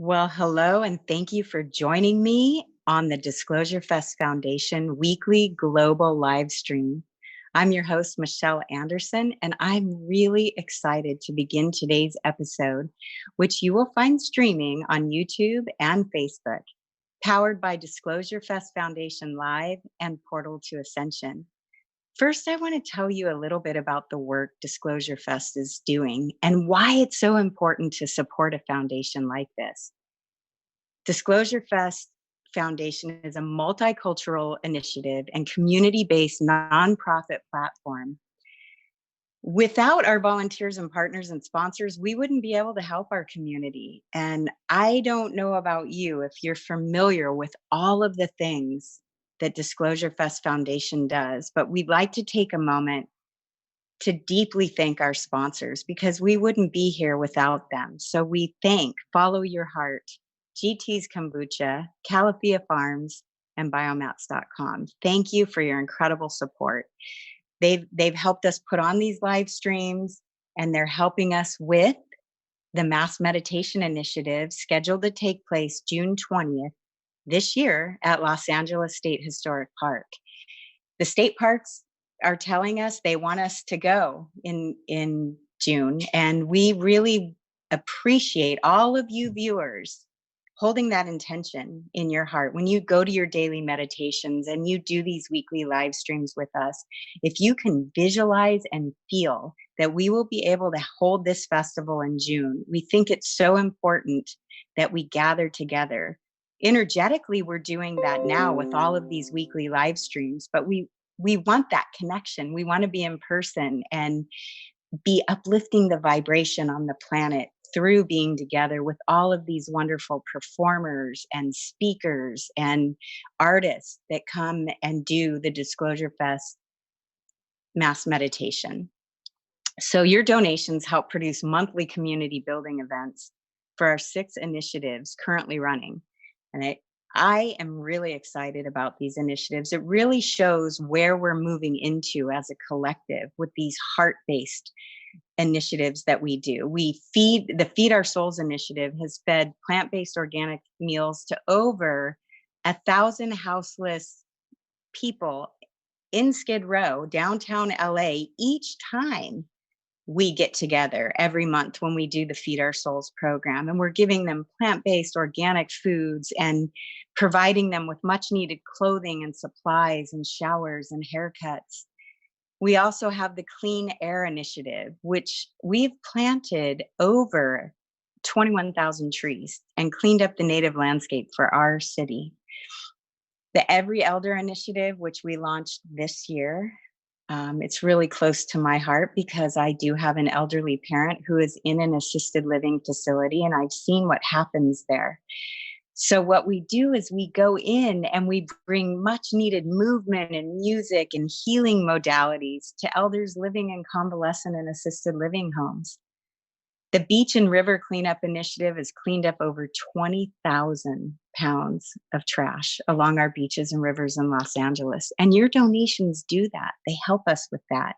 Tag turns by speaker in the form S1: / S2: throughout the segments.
S1: Well, hello, and thank you for joining me on the DisclosureFest Foundation weekly global live stream. I'm your host, Michelle Anderson, and I'm really excited to begin today's episode, which you will find streaming on YouTube and Facebook, powered by DisclosureFest Foundation Live and Portal to Ascension. First, I want to tell you a little bit about the work Disclosure Fest is doing and why it's so important to support a foundation like this. Disclosure Fest Foundation is a multicultural initiative and community based nonprofit platform. Without our volunteers and partners and sponsors, we wouldn't be able to help our community. And I don't know about you if you're familiar with all of the things that Disclosure Fest Foundation does, but we'd like to take a moment to deeply thank our sponsors because we wouldn't be here without them. So we thank Follow Your Heart, GT's Kombucha, Calafia Farms, and biomats.com. Thank you for your incredible support. They've helped us put on these live streams, and they're helping us with the Mass Meditation Initiative scheduled to take place June 20th this year at Los Angeles State Historic Park. The state parks are telling us they want us to go in June, and we really appreciate all of you viewers holding that intention in your heart when you go to your daily meditations and you do these weekly live streams with us. If you can visualize and feel that we will be able to hold this festival in June, we think it's so important that we gather together. Energetically, we're doing that now with all of these weekly live streams, but we want that connection. We want to be in person and be uplifting the vibration on the planet through being together with all of these wonderful performers and speakers and artists that come and do the Disclosure Fest mass meditation. So your donations help produce monthly community building events for our 6 initiatives currently running. And I am really excited about these initiatives. It really shows where we're moving into as a collective with these heart-based initiatives that we do. The Feed Our Souls initiative has fed plant-based organic meals to over 1,000 houseless people in Skid Row, downtown LA, each time we get together every month when we do the Feed Our Souls program. And we're giving them plant-based organic foods and providing them with much needed clothing and supplies and showers and haircuts. We also have the Clean Air Initiative, which we've planted over 21,000 trees and cleaned up the native landscape for our city. The Every Elder Initiative, which we launched this year, it's really close to my heart because I do have an elderly parent who is in an assisted living facility, and I've seen what happens there. So what we do is we go in and we bring much needed movement and music and healing modalities to elders living in convalescent and assisted living homes. The Beach and River Cleanup Initiative has cleaned up over 20,000 pounds of trash along our beaches and rivers in Los Angeles. And your donations do that. They help us with that.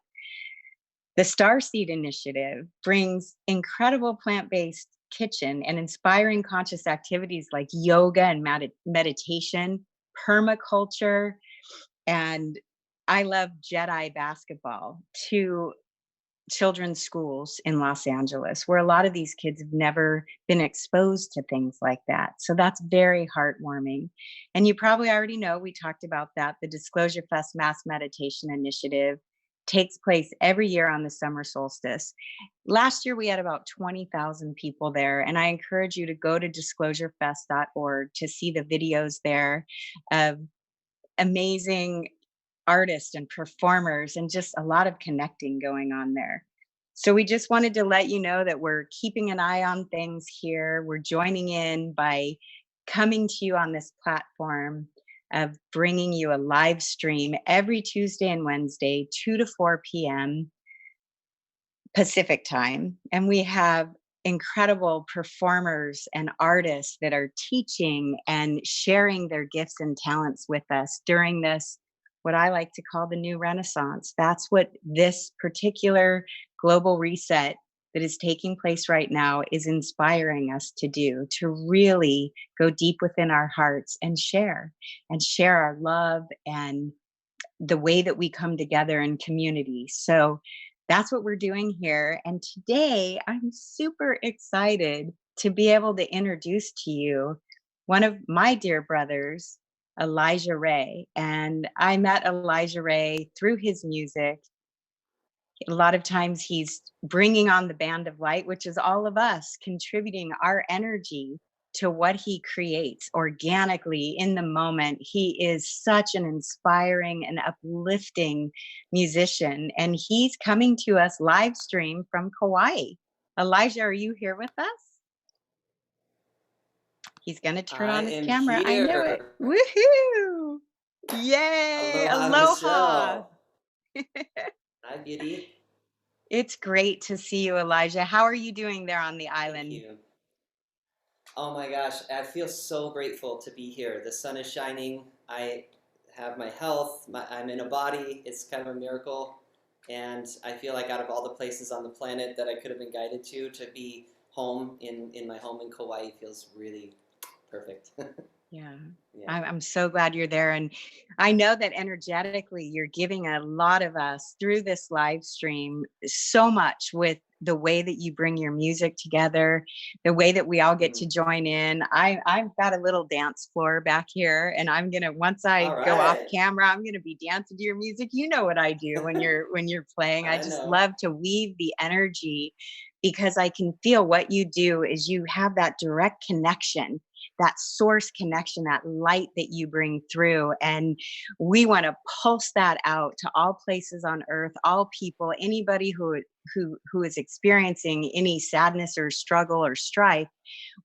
S1: The Starseed Initiative brings incredible plant-based kitchen and inspiring conscious activities like yoga and meditation, permaculture, and I love Jedi basketball to children's schools in Los Angeles, where a lot of these kids have never been exposed to things like that. So that's very heartwarming. And you probably already know, we talked about that. The Disclosure Fest Mass Meditation Initiative takes place every year on the summer solstice. Last year, we had about 20,000 people there. And I encourage you to go to disclosurefest.org to see the videos there of amazing artists and performers and just a lot of connecting going on there. So we just wanted to let you know that we're keeping an eye on things here. We're joining in by coming to you on this platform of bringing you a live stream every Tuesday and Wednesday, 2 to 4 p.m. Pacific time. And we have incredible performers and artists that are teaching and sharing their gifts and talents with us during this, what I like to call the new Renaissance. That's what this particular global reset that is taking place right now is inspiring us to do, to really go deep within our hearts and share our love and the way that we come together in community. So that's what we're doing here. And today I'm super excited to be able to introduce to you one of my dear brothers, Elijah Ray. And I met Elijah Ray through his music. A lot of times he's bringing on the band of light, which is all of us contributing our energy to what he creates organically in the moment. He is such an inspiring and uplifting musician, and he's coming to us live stream from Kauai. Elijah, are you here with us? He's going to turn
S2: I
S1: on his
S2: am
S1: camera. I know it.
S2: here.
S1: Woohoo! Yay!
S2: Aloha,
S1: Aloha!
S2: Michelle. Hi, beauty.
S1: It's great to see you, Elijah. How are you doing there on the
S2: Thank
S1: island?
S2: you. Oh my gosh, I feel so grateful to be here. The sun is shining. I have my health. I'm in a body. It's kind of a miracle. And I feel like out of all the places on the planet that I could have been guided to be home in my home in Kauai feels really perfect.
S1: Yeah.
S2: Yeah.
S1: I'm so glad you're there. And I know that energetically, you're giving a lot of us through this live stream so much with the way that you bring your music together, the way that we all get
S2: Mhm.
S1: to join in. I've got a little dance floor back here, and I'm gonna once I
S2: All
S1: go off
S2: right.
S1: camera, I'm gonna be dancing to your music. You know what I do when you're playing. I
S2: I
S1: just
S2: know.
S1: love to weave the energy because I can feel what you do is you have that direct connection, that source connection, that light that you bring through. And we want to pulse that out to all places on earth, all people, anybody who is experiencing any sadness or struggle or strife.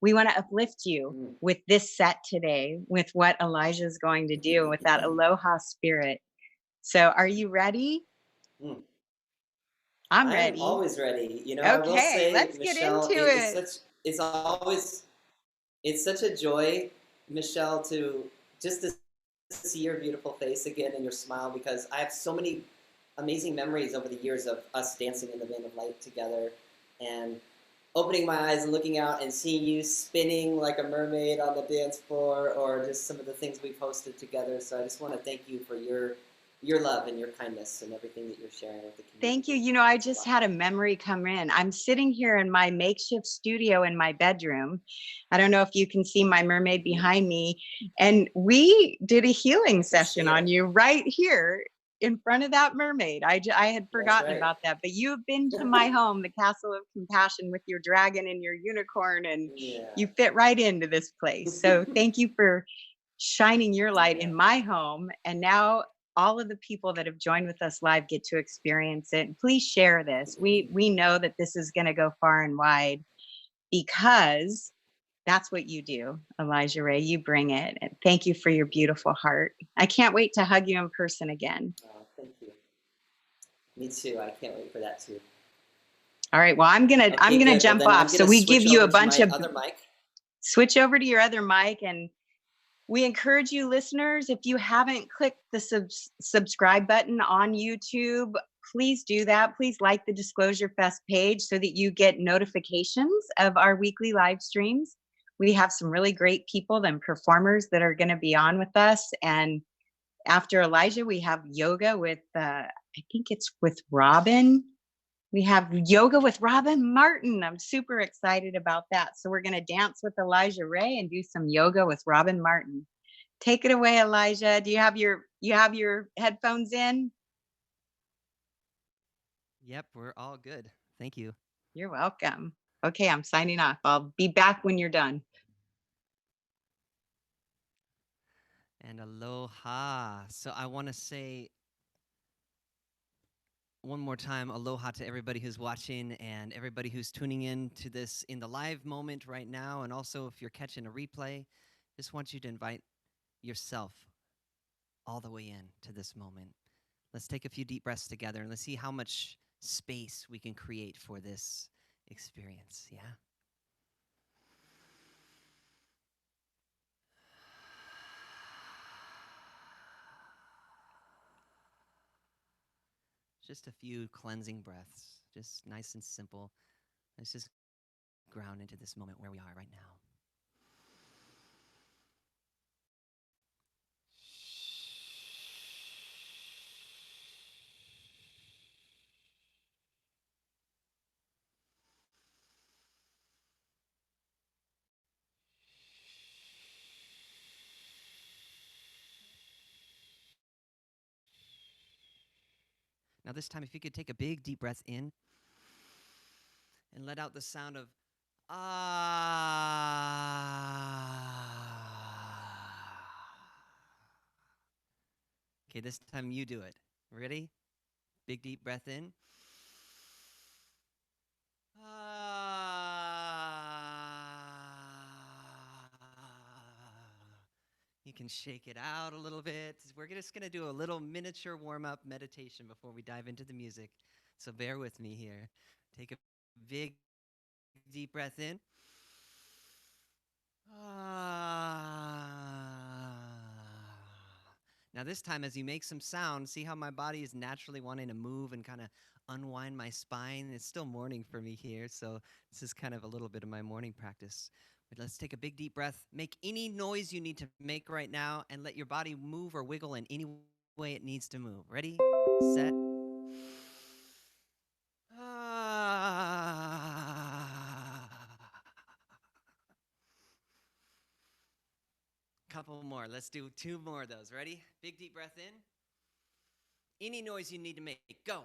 S1: We want to uplift you
S2: Mm.
S1: with this set today, with what Elijah is going to do, with that aloha spirit. So are you ready?
S2: Mm.
S1: I'm
S2: I am
S1: ready.
S2: always ready. I will
S1: Okay,
S2: say,
S1: let's get
S2: Michelle,
S1: into it.
S2: it's such a joy, Michelle, to just to see your beautiful face again and your smile, because I have so many amazing memories over the years of us dancing in the Band of Light together and opening my eyes and looking out and seeing you spinning like a mermaid on the dance floor, or just some of the things we've hosted together. So I just want to thank you for your love and your kindness and everything that you're sharing with the
S1: Thank you.
S2: community.
S1: You know, I
S2: Means a
S1: just
S2: lot.
S1: had a memory come in. I'm sitting here in my makeshift studio in my bedroom. I don't know if you can see my mermaid
S2: Mm,
S1: behind me. And we did a healing
S2: I can
S1: session
S2: see
S1: on
S2: it.
S1: you right here in front of that mermaid. I had
S2: That's
S1: forgotten
S2: right.
S1: about that, but you've been to my home, the Castle of Compassion, with your dragon and your unicorn, and
S2: Yeah.
S1: you fit right into this place. So thank you for shining your light
S2: Yeah.
S1: in my home. And now all of the people that have joined with us live get to experience it. Please share this. We know that this is going to go far and wide because that's what you do, Elijah Ray. You bring it. And thank you for your beautiful heart. I can't wait to hug you in person again.
S2: Oh, thank you. Me too. I can't wait for that too.
S1: All right. Well, I'm
S2: Okay,
S1: gonna
S2: good. Well,
S1: jump
S2: then
S1: off.
S2: I'm
S1: So
S2: gonna
S1: we give
S2: switch
S1: you a
S2: over to
S1: bunch
S2: my
S1: of
S2: other mic.
S1: switch over to your other mic, and we encourage you listeners, if you haven't clicked the subscribe button on YouTube, please do that. Please like the Disclosure Fest page so that you get notifications of our weekly live streams. We have some really great people and performers that are going to be on with us. And after Elijah, we have yoga with, I think it's with Robin. We have yoga with Robin Martin. I'm super excited about that. So we're going to dance with Elijah Ray and do some yoga with Robin Martin. Take it away, Elijah. Do you have your headphones in?
S3: Yep, we're all good. Thank you.
S1: You're welcome. Okay, I'm signing off. I'll be back when you're done.
S3: And aloha. So I want to say one more time aloha to everybody who's watching and everybody who's tuning in to this in the live moment right now. And also, if you're catching a replay, just want you to invite yourself all the way in to this moment. Let's take a few deep breaths together and let's see how much space we can create for this experience. Yeah. Just a few cleansing breaths, just nice and simple. Let's just ground into this moment where we are right now. Now, this time, if you could take a big deep breath in and let out the sound of ah. Okay, this time you do it. Ready? Big deep breath in. You can shake it out a little bit. We're just going to do a little miniature warm-up meditation before we dive into the music. So bear with me here. Take a big deep breath in. Now this time, as you make some sound, see how my body is naturally wanting to move and kind of unwind my spine. It's still morning for me here, so this is kind of a little bit of my morning practice. But let's take a big deep breath. Make any noise you need to make right now and let your body move or wiggle in any way it needs to move. Ready, set. Couple more. Let's do 2 more of those. Ready? Big deep breath in. Any noise you need to make. Go.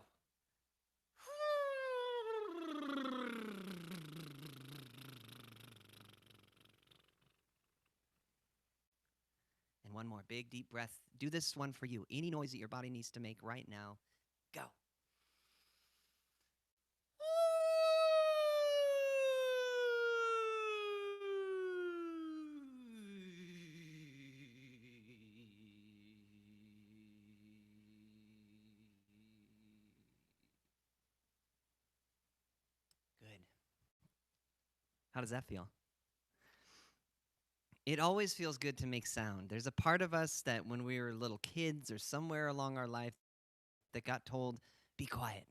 S3: And one more. Big deep breath. Do this one for you. Any noise that your body needs to make right now. Go. Good. How does that feel? It always feels good to make sound. There's a part of us that when we were little kids or somewhere along our life that got told, be quiet.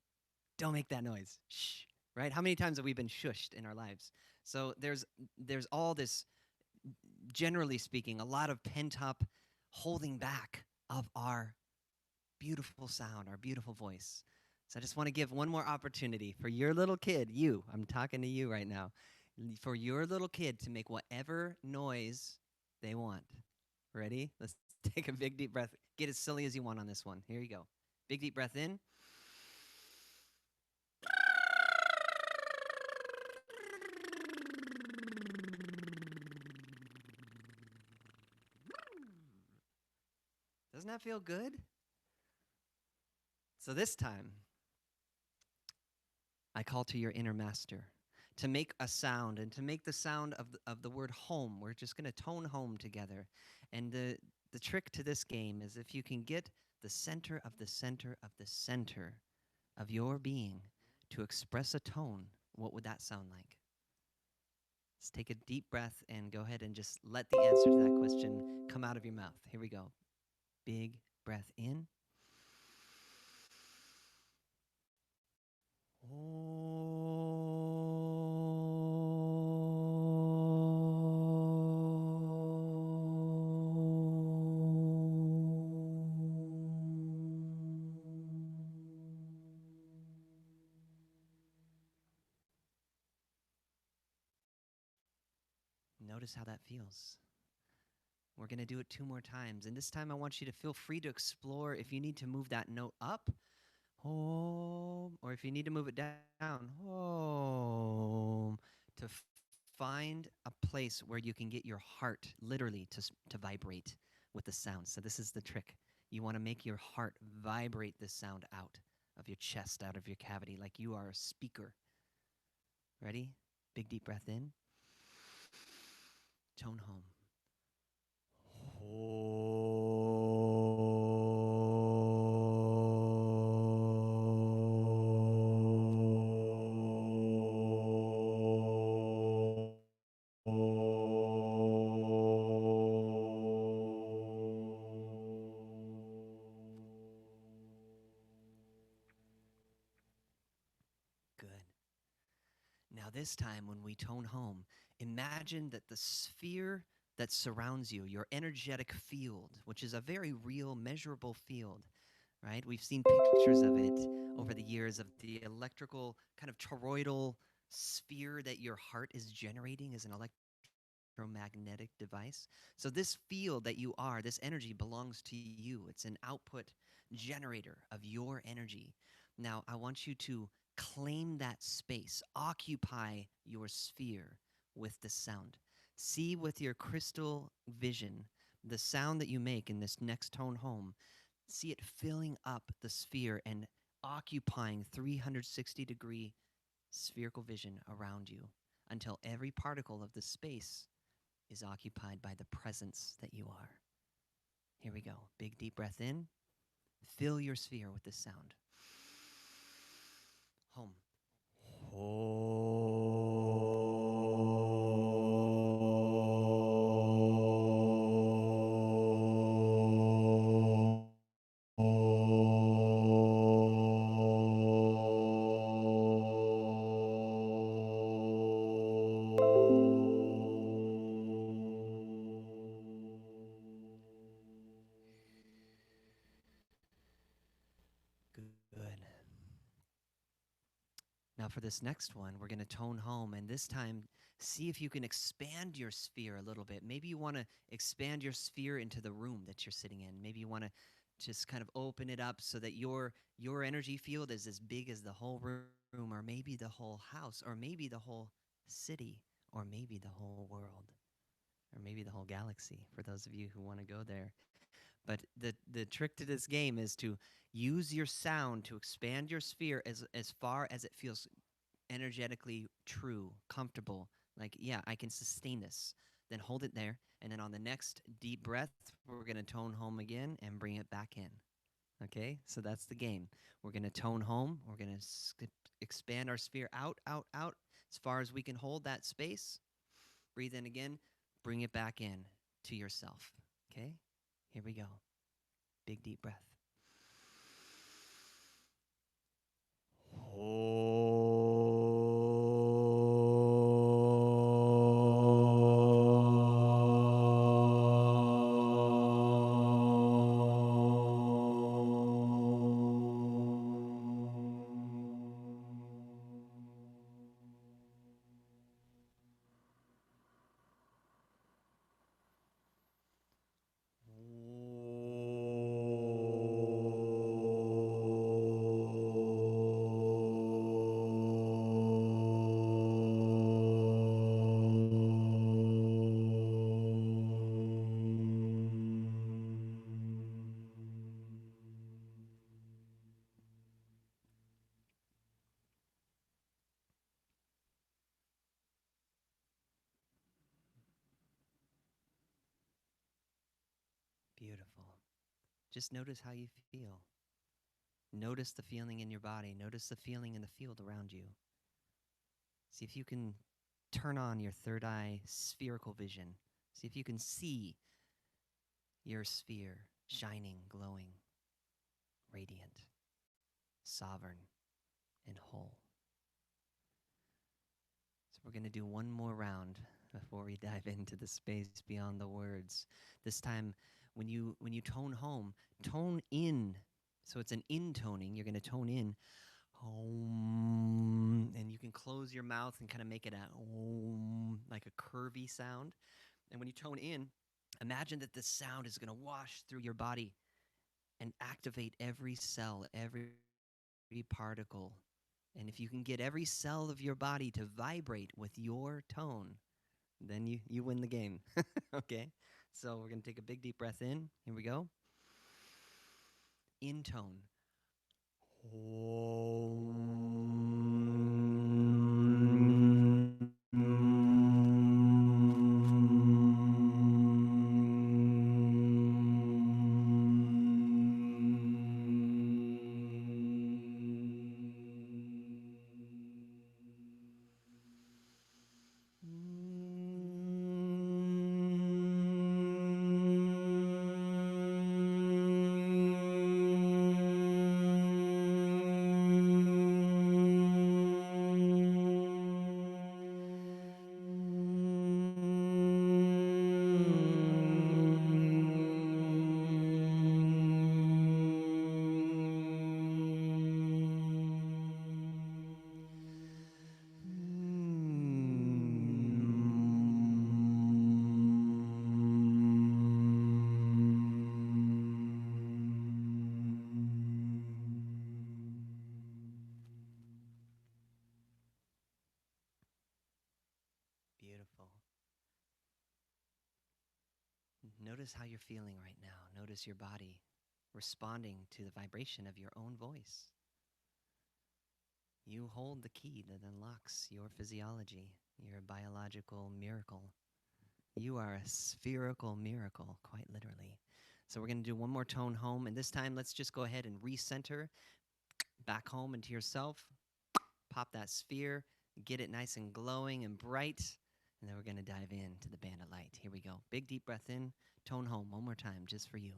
S3: Don't make that noise. Shh. Right? How many times have we been shushed in our lives? So there's all this, generally speaking, a lot of pent up holding back of our beautiful sound, our beautiful voice. So I just want to give one more opportunity for your little kid, I'm talking to you right now, for your little kid to make whatever noise they want. Ready? Let's take a big deep breath. Get as silly as you want on this one. Here you go. Big deep breath in. Doesn't that feel good? So this time, I call to your inner master to make a sound and to make the sound of the word home. We're just going to tone home together. And the trick to this game is if you can get the center of the center of the center of your being to express a tone, what would that sound like? Let's take a deep breath and go ahead and just let the answer to that question come out of your mouth. Here we go. Big breath in. Notice how that feels. We're going to do it 2 more times. And this time I want you to feel free to explore if you need to move that note up, home, or if you need to move it down, home, to find a place where you can get your heart literally to vibrate with the sound. So this is the trick. You want to make your heart vibrate this sound out of your chest, out of your cavity, like you are a speaker. Ready? Big deep breath in. Tone home. Good. Now Now, this time when we tone home, imagine that the sphere that surrounds you, your energetic field, which is a very real, measurable field, right? We've seen pictures of it over the years of the electrical kind of toroidal sphere that your heart is generating as an electromagnetic device. So this field that you are, this energy belongs to you. It's an output generator of your energy. Now, I want you to claim that space, occupy your sphere with the sound. See with your crystal vision the sound that you make in this next tone home. See it filling up the sphere and occupying 360-degree spherical vision around you until every particle of the space is occupied by the presence that you are. Here we go. Big deep breath in. Fill your sphere with this sound. Home. Good. Now, for this next one, we're going to tone home, and this time, see if you can expand your sphere a little bit. Maybe you want to expand your sphere into the room that you're sitting in. Maybe you want to just kind of open it up so that your energy field is as big as the whole room, or maybe the whole house, or maybe the whole city, or maybe the whole world, or maybe the whole galaxy, for those of you who want to go there. But the trick to this game is to use your sound to expand your sphere as far as it feels energetically true, comfortable. Like, yeah, I can sustain this. Then hold it there. And then on the next deep breath, we're going to tone home again and bring it back in. Okay? So that's the game. We're going to tone home. We're going to expand our sphere out, out, out as far as we can hold that space. Breathe in again. Bring it back in to yourself. Okay? Here we go. Big deep breath. Beautiful. Just notice how you feel. Notice the feeling in your body. Notice the feeling in the field around you. See if you can turn on your third eye spherical vision. See if you can see your sphere shining, glowing, radiant, sovereign, and whole. So we're going to do one more round before we dive into the space beyond the words. This time, when you tone home, tone in. So it's an intoning. You're going to tone in, home, and you can close your mouth and kind of make it a like a curvy sound. And when you tone in, imagine that this sound is going to wash through your body and activate every cell, every particle. And if you can get every cell of your body to vibrate with your tone, then you win the game. Okay? So we're going to take a big deep breath in. Here we go. In tone. Notice how you're feeling right now. Notice your body responding to the vibration of your own voice. You hold the key that unlocks your physiology. You're a biological miracle. You are a spherical miracle, quite literally. So we're going to do one more tone home, and this time let's just go ahead and recenter back home into yourself. Pop that sphere, get it nice and glowing and bright, and then we're going to dive into the band of light. Here we go. Big deep breath in, tone home one more time just for you.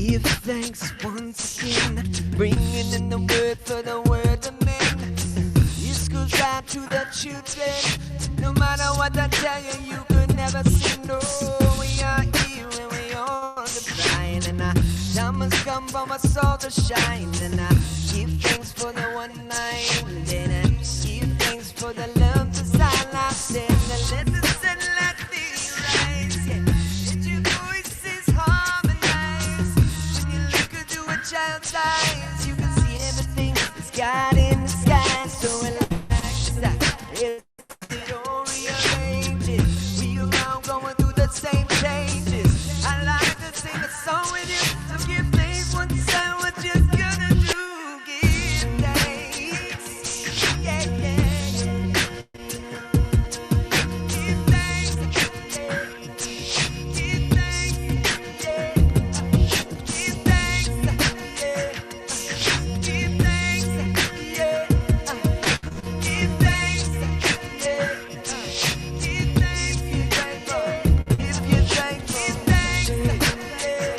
S3: Give thanks once again, bringing in the word for the word of men. This goes out to the children. No matter what I tell you, you could never say no. We are here and we are divine, and time has come for my soul to shine. And I give thanks for the one night, and I give thanks for the love design I said. Let the sunlight be rise, yeah. Let your voices harmonize. When you look into a child's eyes, you can see everything that's God in the sky. So relax, don't rearrange it. We around going through the same changes. I like to sing a song with you. So give thanks one time, what you gonna do? Give thanks, yeah, yeah, yeah. Give thanks, yeah. Give thanks, yeah. Give thanks, yeah. Give thanks, yeah. Give thanks, yeah. Give thanks, you're thankful. If you're thankful, give thanks, yeah.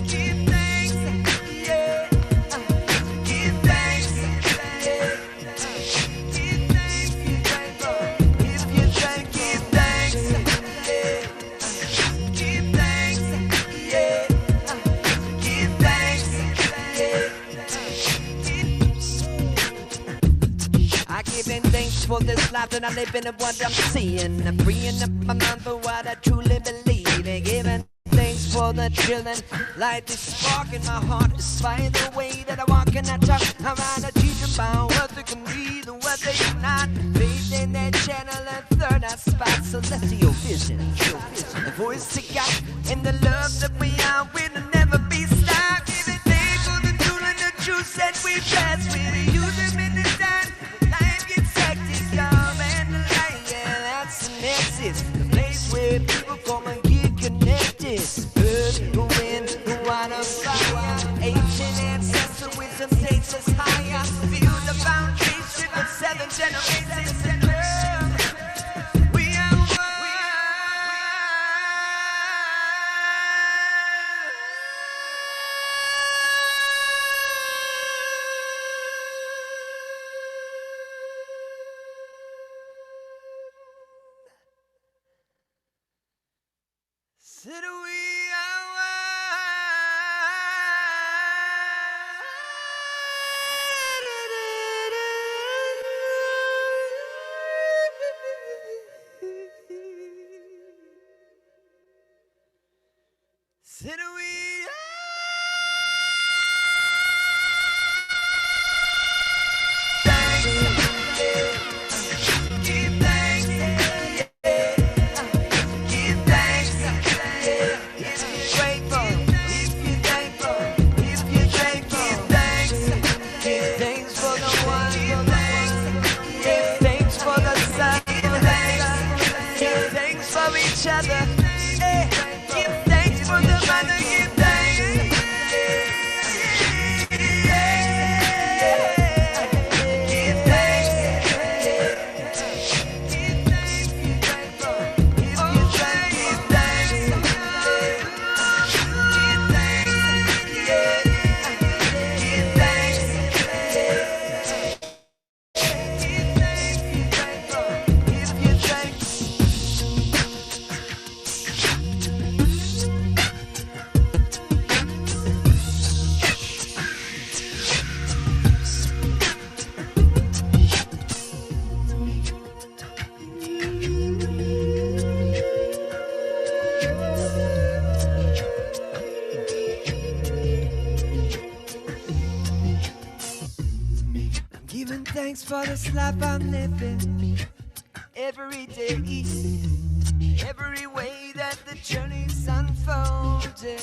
S3: Give thanks, yeah. Give thanks, yeah. Give thanks, you're thankful. If you're thankful, give thanks, yeah. Give thanks, yeah. Give thanks, yeah. I give in thanks for this life that I live in and what I'm seeing. I'm freeing up my mind for what I truly believe in. Giving thanks for the children, light this spark in my heart. Despite the way that I walk and I talk, I'm out to teach them about what they can be and what they cannot. Faith in their channel and third eye spot. Celestial vision, the voice to God, and the love that we are will never be stopped. Giving thanks for the tool and the truth that we pass. We use them in the time. Life gets hectic, calm and the light. Yeah, that's the nexus, the place where people come and get connected. Earth, the wind, the water, fire. Ancient ancestor wisdom takes us higher. Feel the foundation of 7 generations in love. We are one. Said we are one. Said we give thanks, yeah. Give thanks, yeah. If you're grateful, if you're thankful, if you're thankful, give thanks. Give thanks for the one, give thanks for the sun, give thanks for each other, yeah. Give thanks for the mother, give thanks. Giving thanks for this life I'm living every day, every way that the journey's unfolding.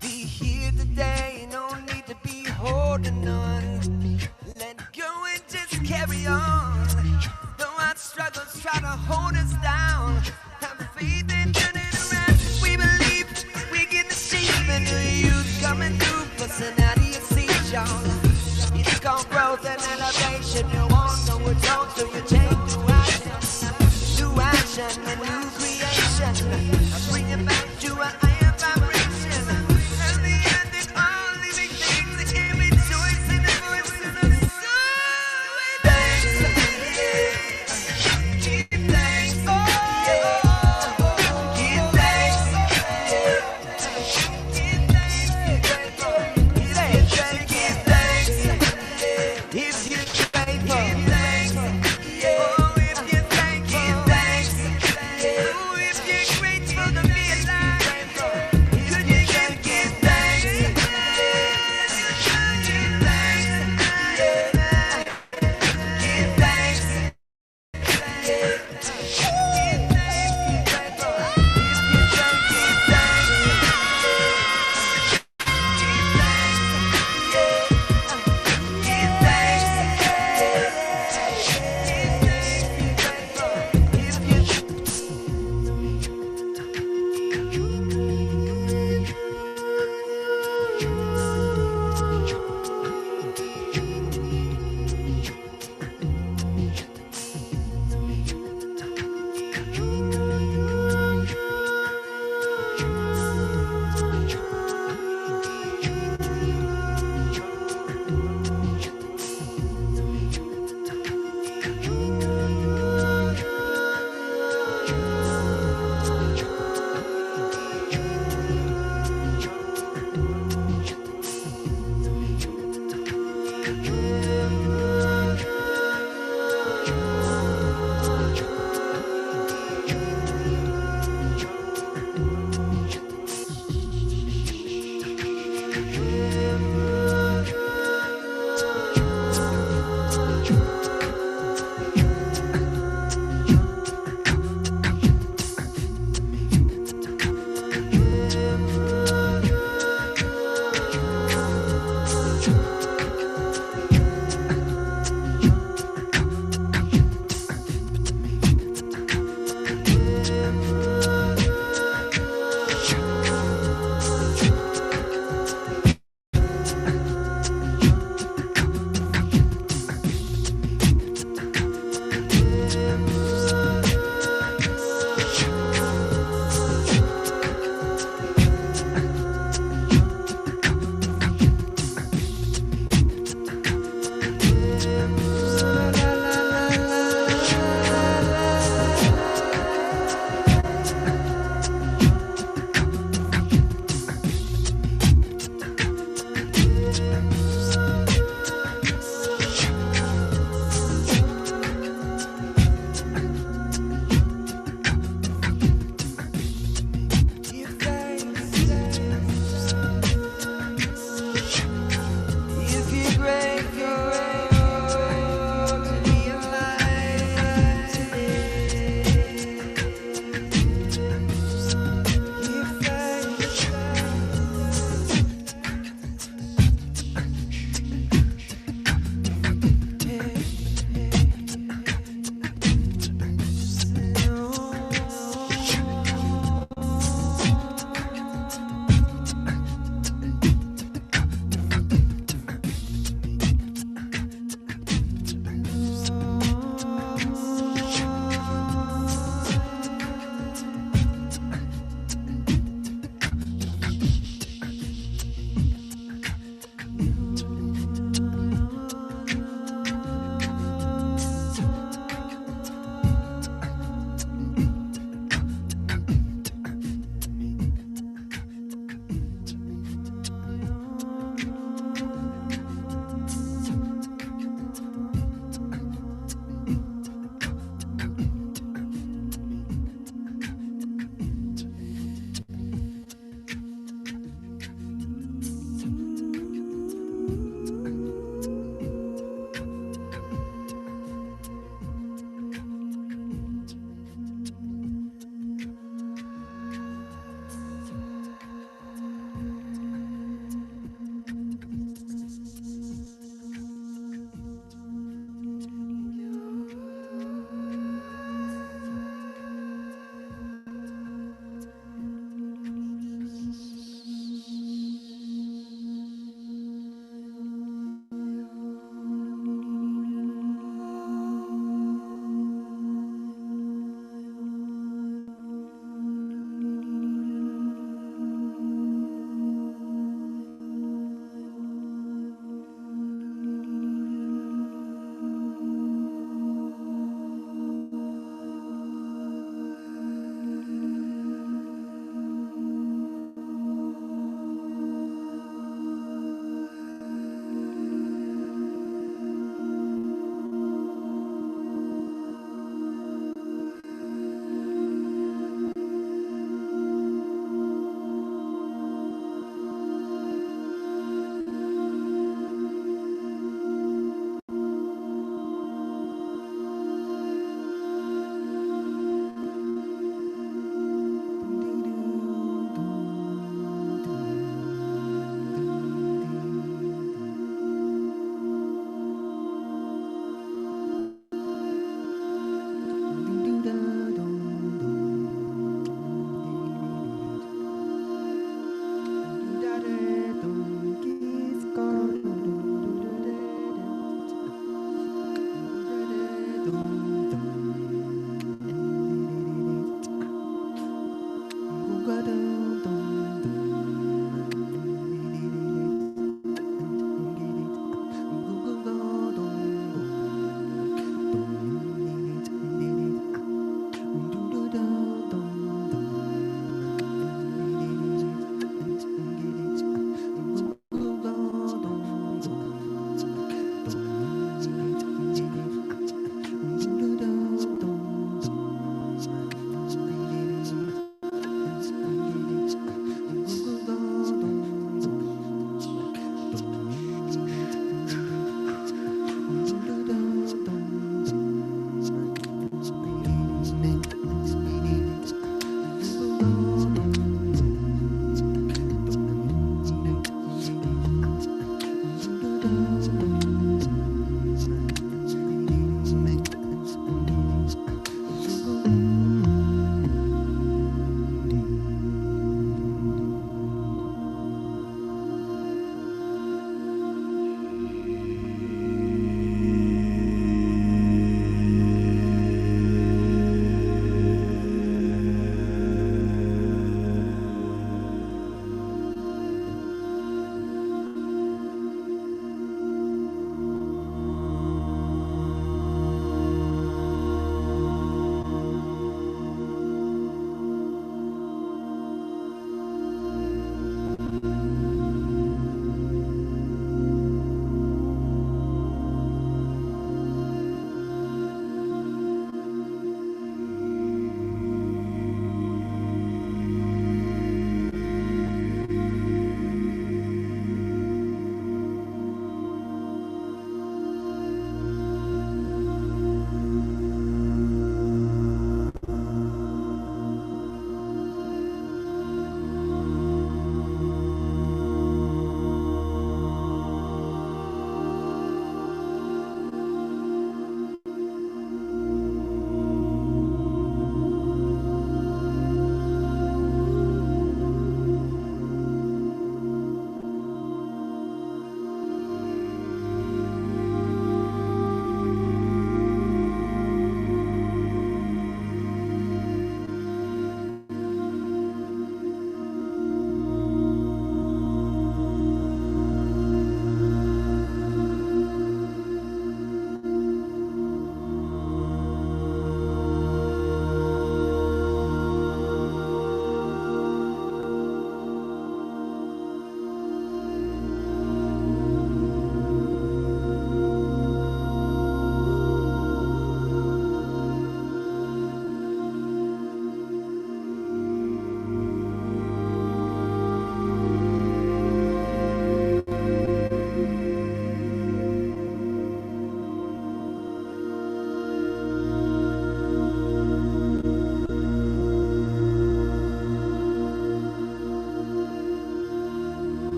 S3: Be here today, no need to be holding on. Let go and just carry on. Though our struggles try to hold us down, have faith and turn it around. We believe we can achieve a new youth coming through, personality and see y'all. It's called growth and elevation. You won't know what's on, so you take new action and new creation. Bring it back to a higher vibration.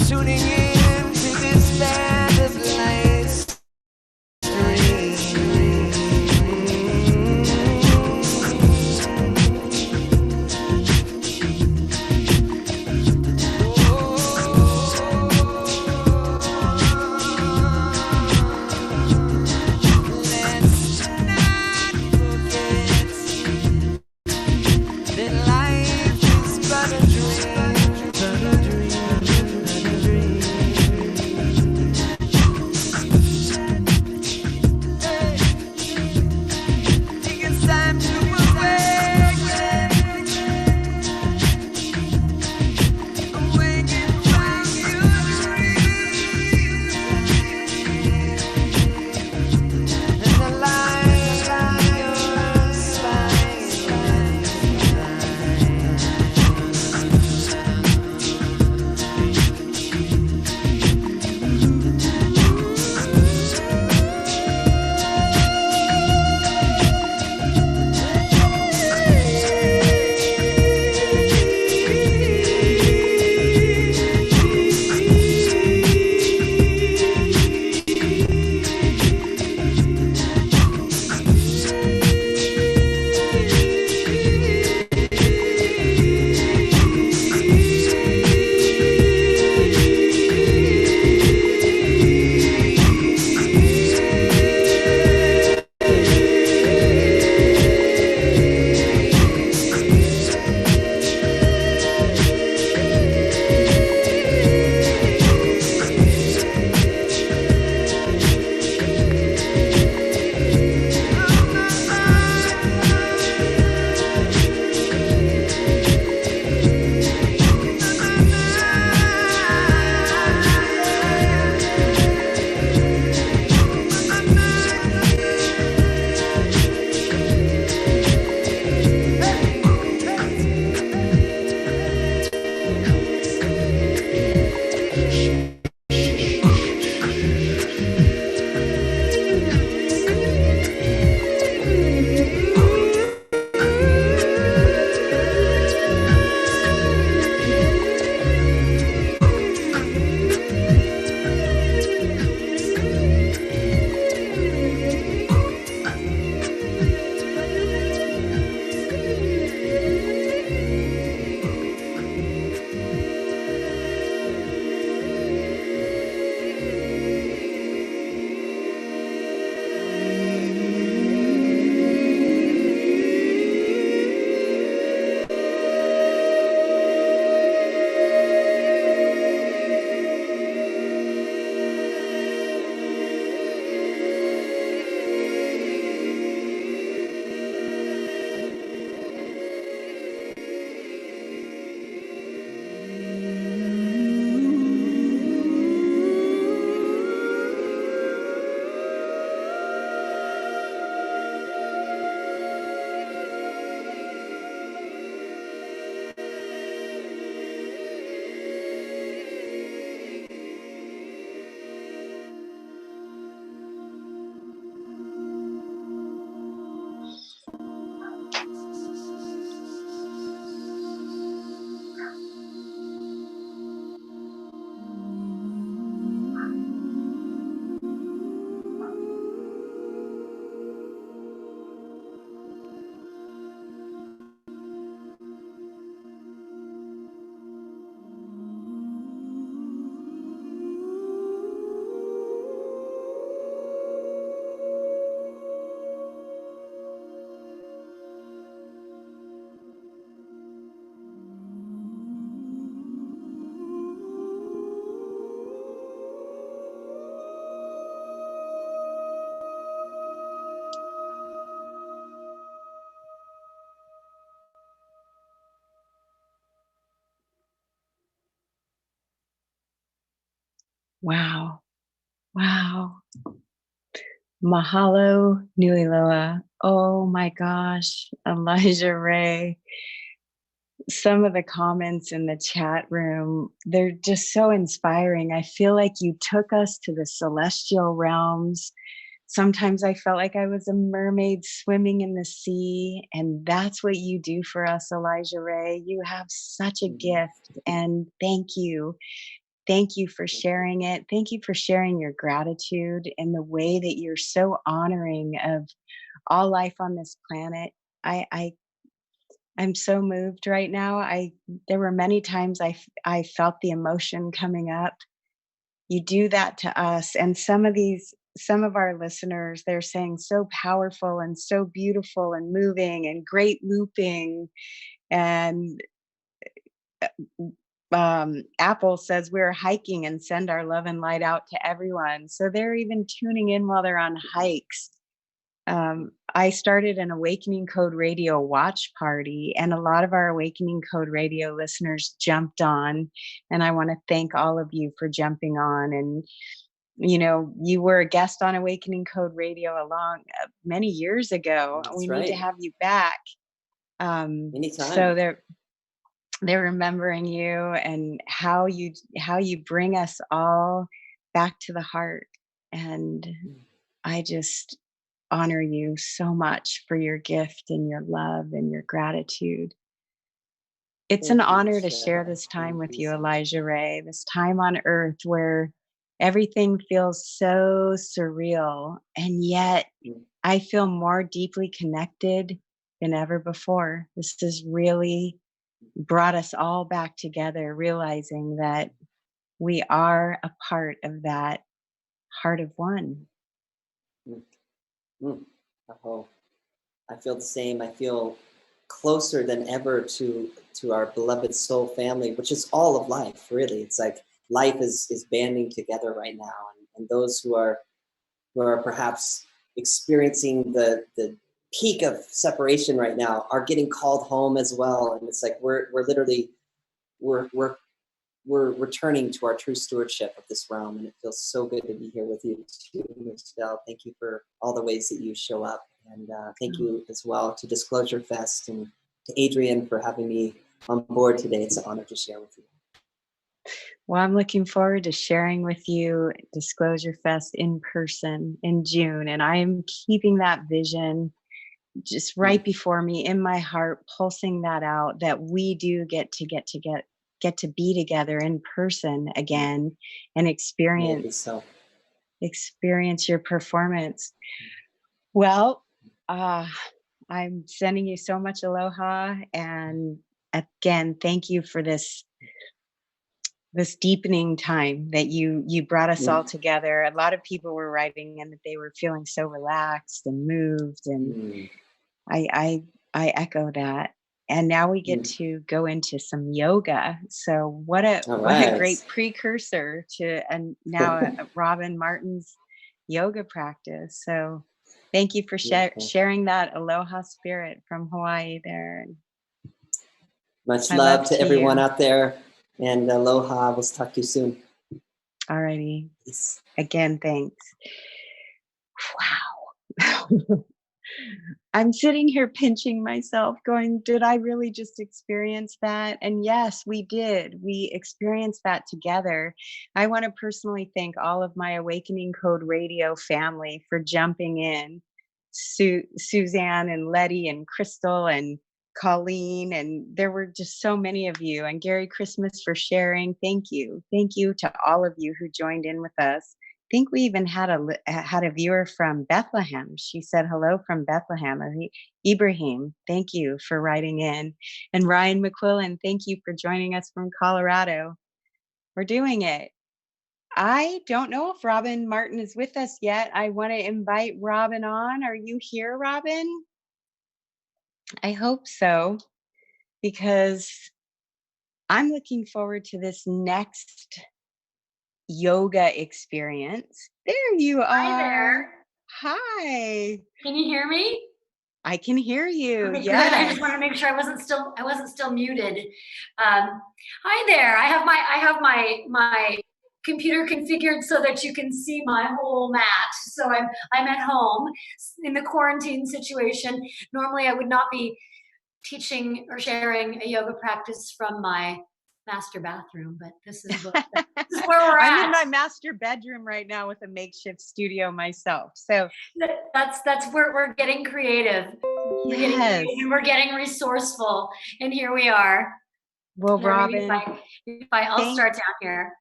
S3: tuning in to this land of light.
S1: Wow. Wow. Mahalo nui loa. Oh my gosh, Elijah Ray. Some of the comments in the chat room, they're just so inspiring. I feel like you took us to the celestial realms. Sometimes I felt like I was a mermaid swimming in the sea, and that's what you do for us, Elijah Ray. You have such a gift, and thank you. thank you for sharing it. Thank you for sharing your gratitude and the way that you're so honoring of all life on this planet. I'm so moved right now. There were many times I felt the emotion coming up. You do that to us, and some of our listeners, they're saying so powerful and so beautiful and moving and great looping. And Apple says we're hiking and send our love and light out to everyone. So they're even tuning in while they're on hikes. I started an Awakening Code Radio watch party, and a lot of our Awakening Code Radio listeners jumped on. And I want to thank all of you for jumping on. And, you were a guest on Awakening Code Radio many years ago.
S2: That's
S1: We
S2: right.
S1: need to have you back.
S2: Anytime.
S1: So they're remembering you and how you bring us all back to the heart. And I just honor you so much for your gift and your love and your gratitude. It's an honor to share this time with you, Elijah Ray, this time on earth where everything feels so surreal, and yet I feel more deeply connected than ever before. This has really brought us all back together, realizing that we are a part of that heart of one.
S2: Oh, I feel the same. I feel closer than ever to our beloved soul family, which is all of life, really. It's like life is banding together right now, and those who are perhaps experiencing the peak of separation right now are getting called home as well. And it's like we're literally we're returning to our true stewardship of this realm, and it feels so good to be here with you too, Michelle. Thank you for all the ways that you show up, and thank you as well to Disclosure Fest and to Adrian for having me on board today. It's an honor to share with you.
S1: Well, I'm looking forward to sharing with you Disclosure Fest in person in June, and I am keeping that vision just right before me in my heart, pulsing that out, that we do get to be together in person again and experience your performance. Well, I'm sending you so much aloha, and again, thank you for this deepening time that you brought us all together. A lot of people were writing in that they were feeling so relaxed and moved, and I echo that. And now we get to go into some yoga. So what a great precursor to Robin Martin's yoga practice. So thank you for sharing that aloha spirit from Hawaii there.
S2: Much love to everyone out there, and aloha. We'll talk to you soon.
S1: All righty.
S2: Peace.
S1: Again, thanks. Wow. I'm sitting here pinching myself going, did I really just experience that? And yes, we did. We experienced that together. I want to personally thank all of my Awakening Code Radio family for jumping in. Suzanne and Letty and Crystal and Colleen, and there were just so many of you. And Gary Christmas for sharing. Thank you. Thank you to all of you who joined in with us. I think we even had a viewer from Bethlehem. She said hello from Bethlehem. Ibrahim, thank you for writing in. And Ryan McQuillan, thank you for joining us from Colorado. We're doing it. I don't know if Robin Martin is with us yet. I want to invite Robin on. Are you here, Robin? I hope so, because I'm looking forward to this next yoga experience. There you are.
S4: Hi there.
S1: Hi.
S4: Can you hear me?
S1: I can hear you.
S4: Okay,
S1: yes.
S4: Good. I just want to make sure I wasn't still muted. Hi there. I have my computer configured so that you can see my whole mat. So I'm at home in the quarantine situation. Normally I would not be teaching or sharing a yoga practice from my master bathroom, but this is where we're at.
S1: I'm in my master bedroom right now with a makeshift studio myself. So
S4: that's where we're getting creative. We're getting resourceful, and here we are.
S1: Well, Robin,
S4: I'll start down here.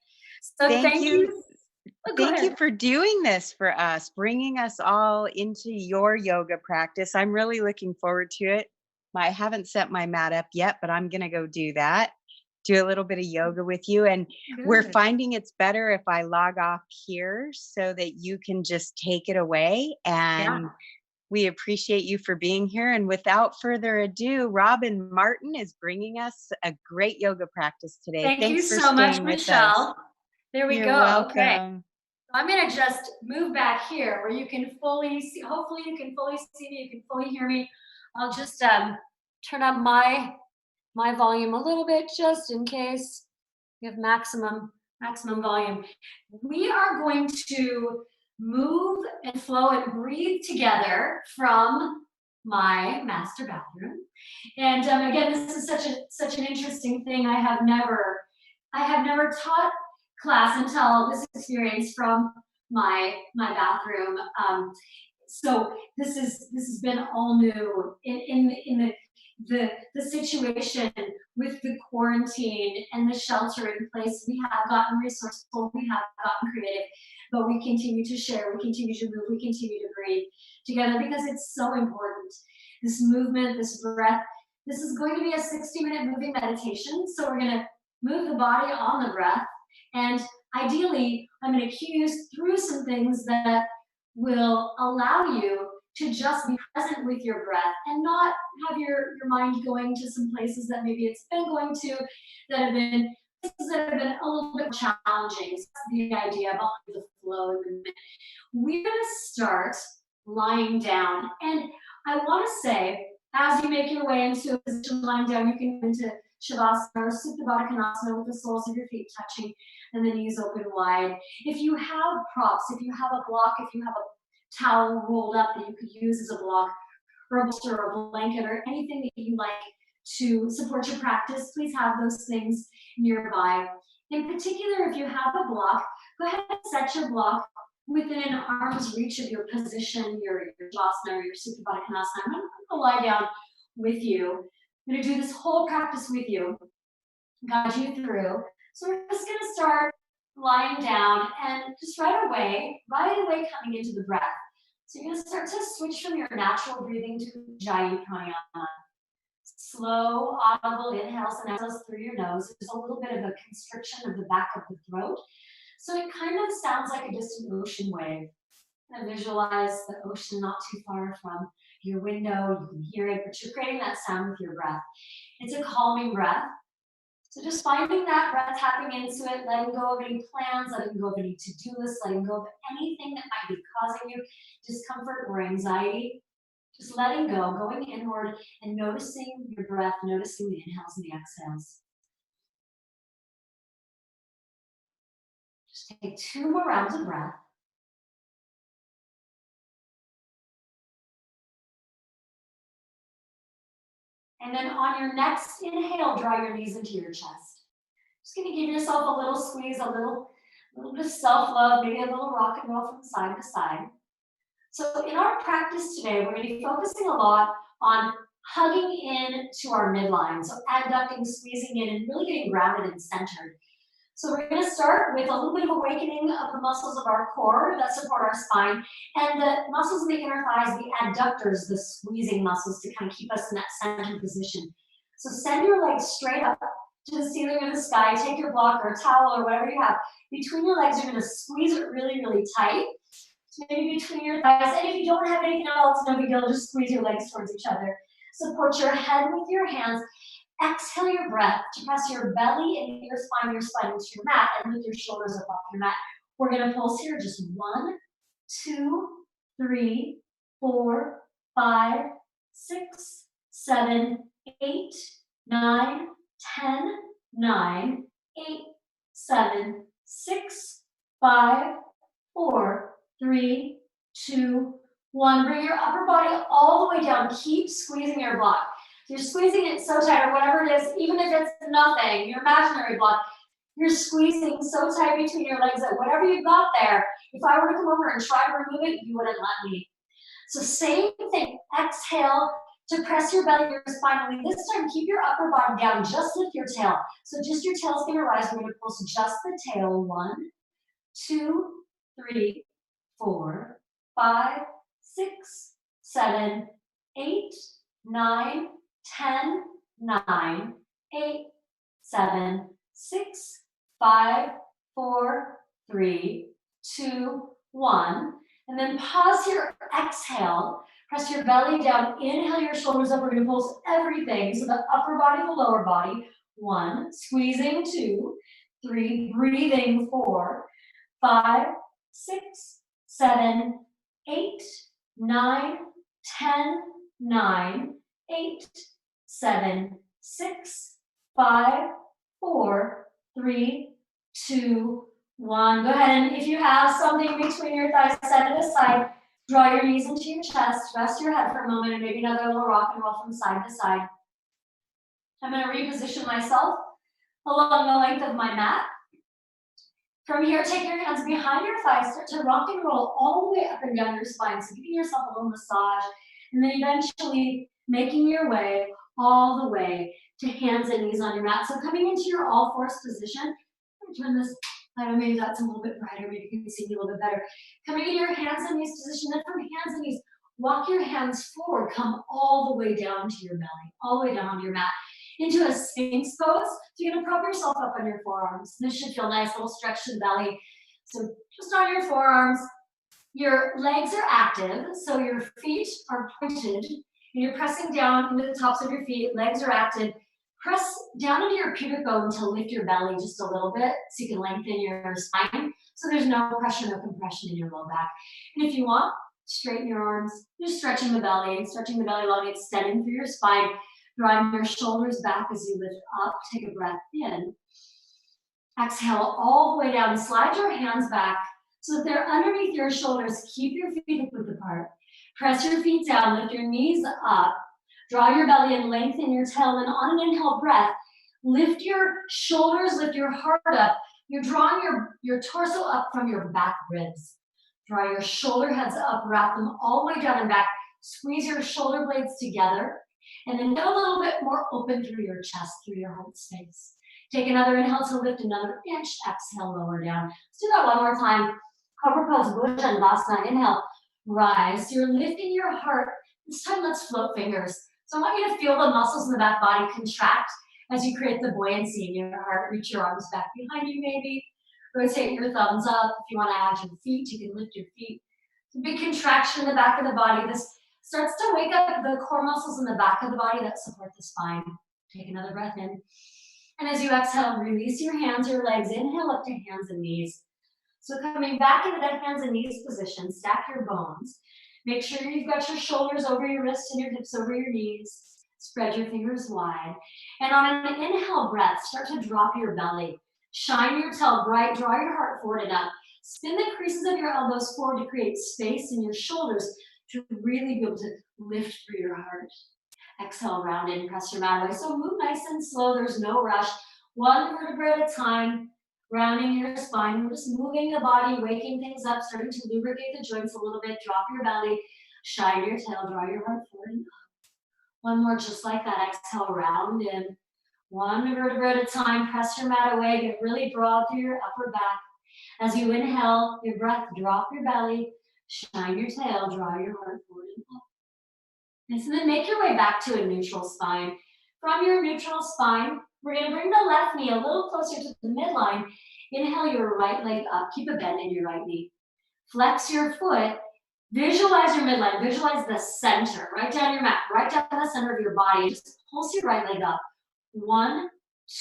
S4: So
S1: Thank
S4: thank
S1: you.
S4: you. Oh, go
S1: Thank you
S4: ahead.
S1: for doing this for us, bringing us all into your yoga practice. I'm really looking forward to it. I haven't set my mat up yet, but I'm going to go do that. Do a little bit of yoga with you. And we're
S4: Good.
S1: finding it's better if I log off here so that you can just take it away.
S4: Yeah.
S1: And we appreciate you for being here. And without further ado, Robin Martin is bringing us a great yoga practice today.
S4: Thank you
S1: Thanks for
S4: so much,
S1: staying with us.
S4: Michelle. There we
S1: You're
S4: go. Okay.
S1: welcome.
S4: So I'm going to just move back here where you can fully see, hopefully you can fully see me, you can fully hear me. I'll just turn up my volume a little bit just in case we have maximum volume. We are going to move and flow and breathe together from my master bathroom. And again, this is such an interesting thing. I have never taught class until this experience from my bathroom. So this has been all new in the situation with the quarantine and the shelter in place. We have gotten resourceful, we have gotten creative, but we continue to share, we continue to move, we continue to breathe together because it's so important. This movement, this breath, this is going to be a 60-minute moving meditation. So we're going to move the body on the breath. And ideally, I'm going to cue you through some things that will allow you to just be present with your breath and not have your mind going to some places that maybe it's been going to that have been a little bit challenging. So that's the idea about the flow in the movement. We're going to start lying down. And I want to say, as you make your way into a position lying down, you can go into Shavasana or Supta Baddha Konasana with the soles of your feet touching and the knees open wide. If you have props, if you have a block, if you have a towel rolled up that you could use as a block, or a bolster or a blanket or anything that you like to support your practice, please have those things nearby. In particular, if you have a block, go ahead and set your block within an arm's reach of your position, your Shavasana or your Supta Baddha Konasana. I'm going to lie down with you. I'm going to do this whole practice with you, guide you through. So we're just going to start lying down and just right away coming into the breath. So you're going to start to switch from your natural breathing to Ujjayi pranayama. Slow, audible inhales and exhales through your nose. There's a little bit of a constriction of the back of the throat. So it kind of sounds like a distant ocean wave. And visualize the ocean not too far from your window. You can hear it, but you're creating that sound with your breath. It's a calming breath. So just finding that breath, tapping into it, letting go of any plans, letting go of any to-do lists, letting go of anything that might be causing you discomfort or anxiety. Just letting go, going inward and noticing your breath, noticing the inhales and the exhales. Just take 2 more rounds of breath. And then on your next inhale, draw your knees into your chest. Just gonna give yourself a little squeeze, a little bit of self-love, maybe a little rock and roll from side to side. So in our practice today, we're gonna be focusing a lot on hugging in to our midline. So adducting, squeezing in, and really getting grounded and centered. So we're going to start with a little bit of awakening of the muscles of our core that support our spine, and the muscles in the inner thighs, the adductors, the squeezing muscles to kind of keep us in that center position. So send your legs straight up to the ceiling or the sky. Take your block or a towel or whatever you have. Between your legs, you're going to squeeze it really, really tight. So maybe between your thighs. And if you don't have anything else, no big deal, just squeeze your legs towards each other. Support your head with your hands. Exhale your breath to press your belly into your spine into your mat, and lift your shoulders up off your mat. We're going to pulse here just 1, 2, 3, 4, 5, 6, 7, 8, 9, 10, 9, 8, 7, 6, 5, 4, 3, 2, 1. Bring your upper body all the way down. Keep squeezing your block. You're squeezing it so tight, or whatever it is, even if it's nothing, your imaginary block, you're squeezing so tight between your legs that whatever you've got there, if I were to come over and try to remove it, you wouldn't let me. So same thing, exhale, to press your belly, your spine. Only this time, keep your upper body down. Just lift your tail. So just your tail's going to rise. We're going to pulse just the tail. 1, 2, 3, 4, 5, 6, 7, 8, 9, 10, 9, 8, 7, 6, 5, 4, 3, 2, 1. And then pause here, exhale. Press your belly down. Inhale your shoulders up. We're going to pulse everything. So the upper body, the lower body. 1, squeezing. 2, 3, breathing. 4, 5, 6, 7, 8, 9, 10, 9, 8, 7, 6, 5, 4, 3, 2, 1. Go ahead, and if you have something between your thighs, set it aside. Draw your knees into your chest. Rest your head for a moment, and maybe another little rock and roll from side to side. I'm going to reposition myself along the length of my mat. From here, take your hands behind your thighs. Start to rock and roll all the way up and down your spine. So giving yourself a little massage, and then eventually making your way all the way to hands and knees on your mat. So coming into your all fours position. I'm going to turn this, I don't know, maybe that's a little bit brighter, maybe you can see me a little bit better. Coming into your hands and knees position, then from hands and knees, walk your hands forward, come all the way down to your belly, all the way down to your mat. Into a Sphinx pose. So you're going to prop yourself up on your forearms. This should feel nice, little stretch to the belly. So just on your forearms, your legs are active, so your feet are pointed, and you're pressing down into the tops of your feet. Legs are active. Press down into your pubic bone to lift your belly just a little bit so you can lengthen your spine. So there's no pressure, no compression in your low back. And if you want, straighten your arms. Just stretching the belly long, extending through your spine. Drawing your shoulders back as you lift up. Take a breath in. Exhale all the way down. Slide your hands back so that they're underneath your shoulders. Keep your feet width apart. Press your feet down. Lift your knees up. Draw your belly and lengthen your tail. And on an inhale breath, lift your shoulders, lift your heart up. You're drawing your torso up from your back ribs. Draw your shoulder heads up. Wrap them all the way down and back. Squeeze your shoulder blades together. And then get a little bit more open through your chest, through your heart space. Take another inhale to lift another inch. Exhale, lower down. Let's do that one more time. Cobra pose, Bhujangasana. Inhale, rise. You're lifting your heart. This time, let's float fingers. So I want you to feel the muscles in the back body contract as you create the buoyancy in your heart. Reach your arms back behind you, maybe. Rotate your thumbs up. If you want to add your feet, you can lift your feet. It's a big contraction in the back of the body. This starts to wake up the core muscles in the back of the body that support the spine. Take another breath in. And as you exhale, release your hands, your legs. Inhale up to hands and knees. So coming back into that hands and knees position, stack your bones. Make sure you've got your shoulders over your wrists and your hips over your knees. Spread your fingers wide. And on an inhale breath, start to drop your belly. Shine your tail bright, draw your heart forward and up. Spin the creases of your elbows forward to create space in your shoulders to really be able to lift through your heart. Exhale, round in, press your mat away. So move nice and slow, there's no rush. One vertebra at a time, rounding your spine. We're just moving the body, waking things up, starting to lubricate the joints a little bit. Drop your belly, shine your tail, draw your heart forward and up. One more just like that. Exhale, round in. One vertebra at a time, press your mat away, get really broad through your upper back. As you inhale, your breath, drop your belly, shine your tail, draw your heart forward and up. And so then make your way back to a neutral spine. From your neutral spine, we're going to bring the left knee a little closer to the midline. Inhale your right leg up. Keep a bend in your right knee. Flex your foot. Visualize your midline. Visualize the center. Right down your mat. Right down the center of your body. Just pulse your right leg up. 1,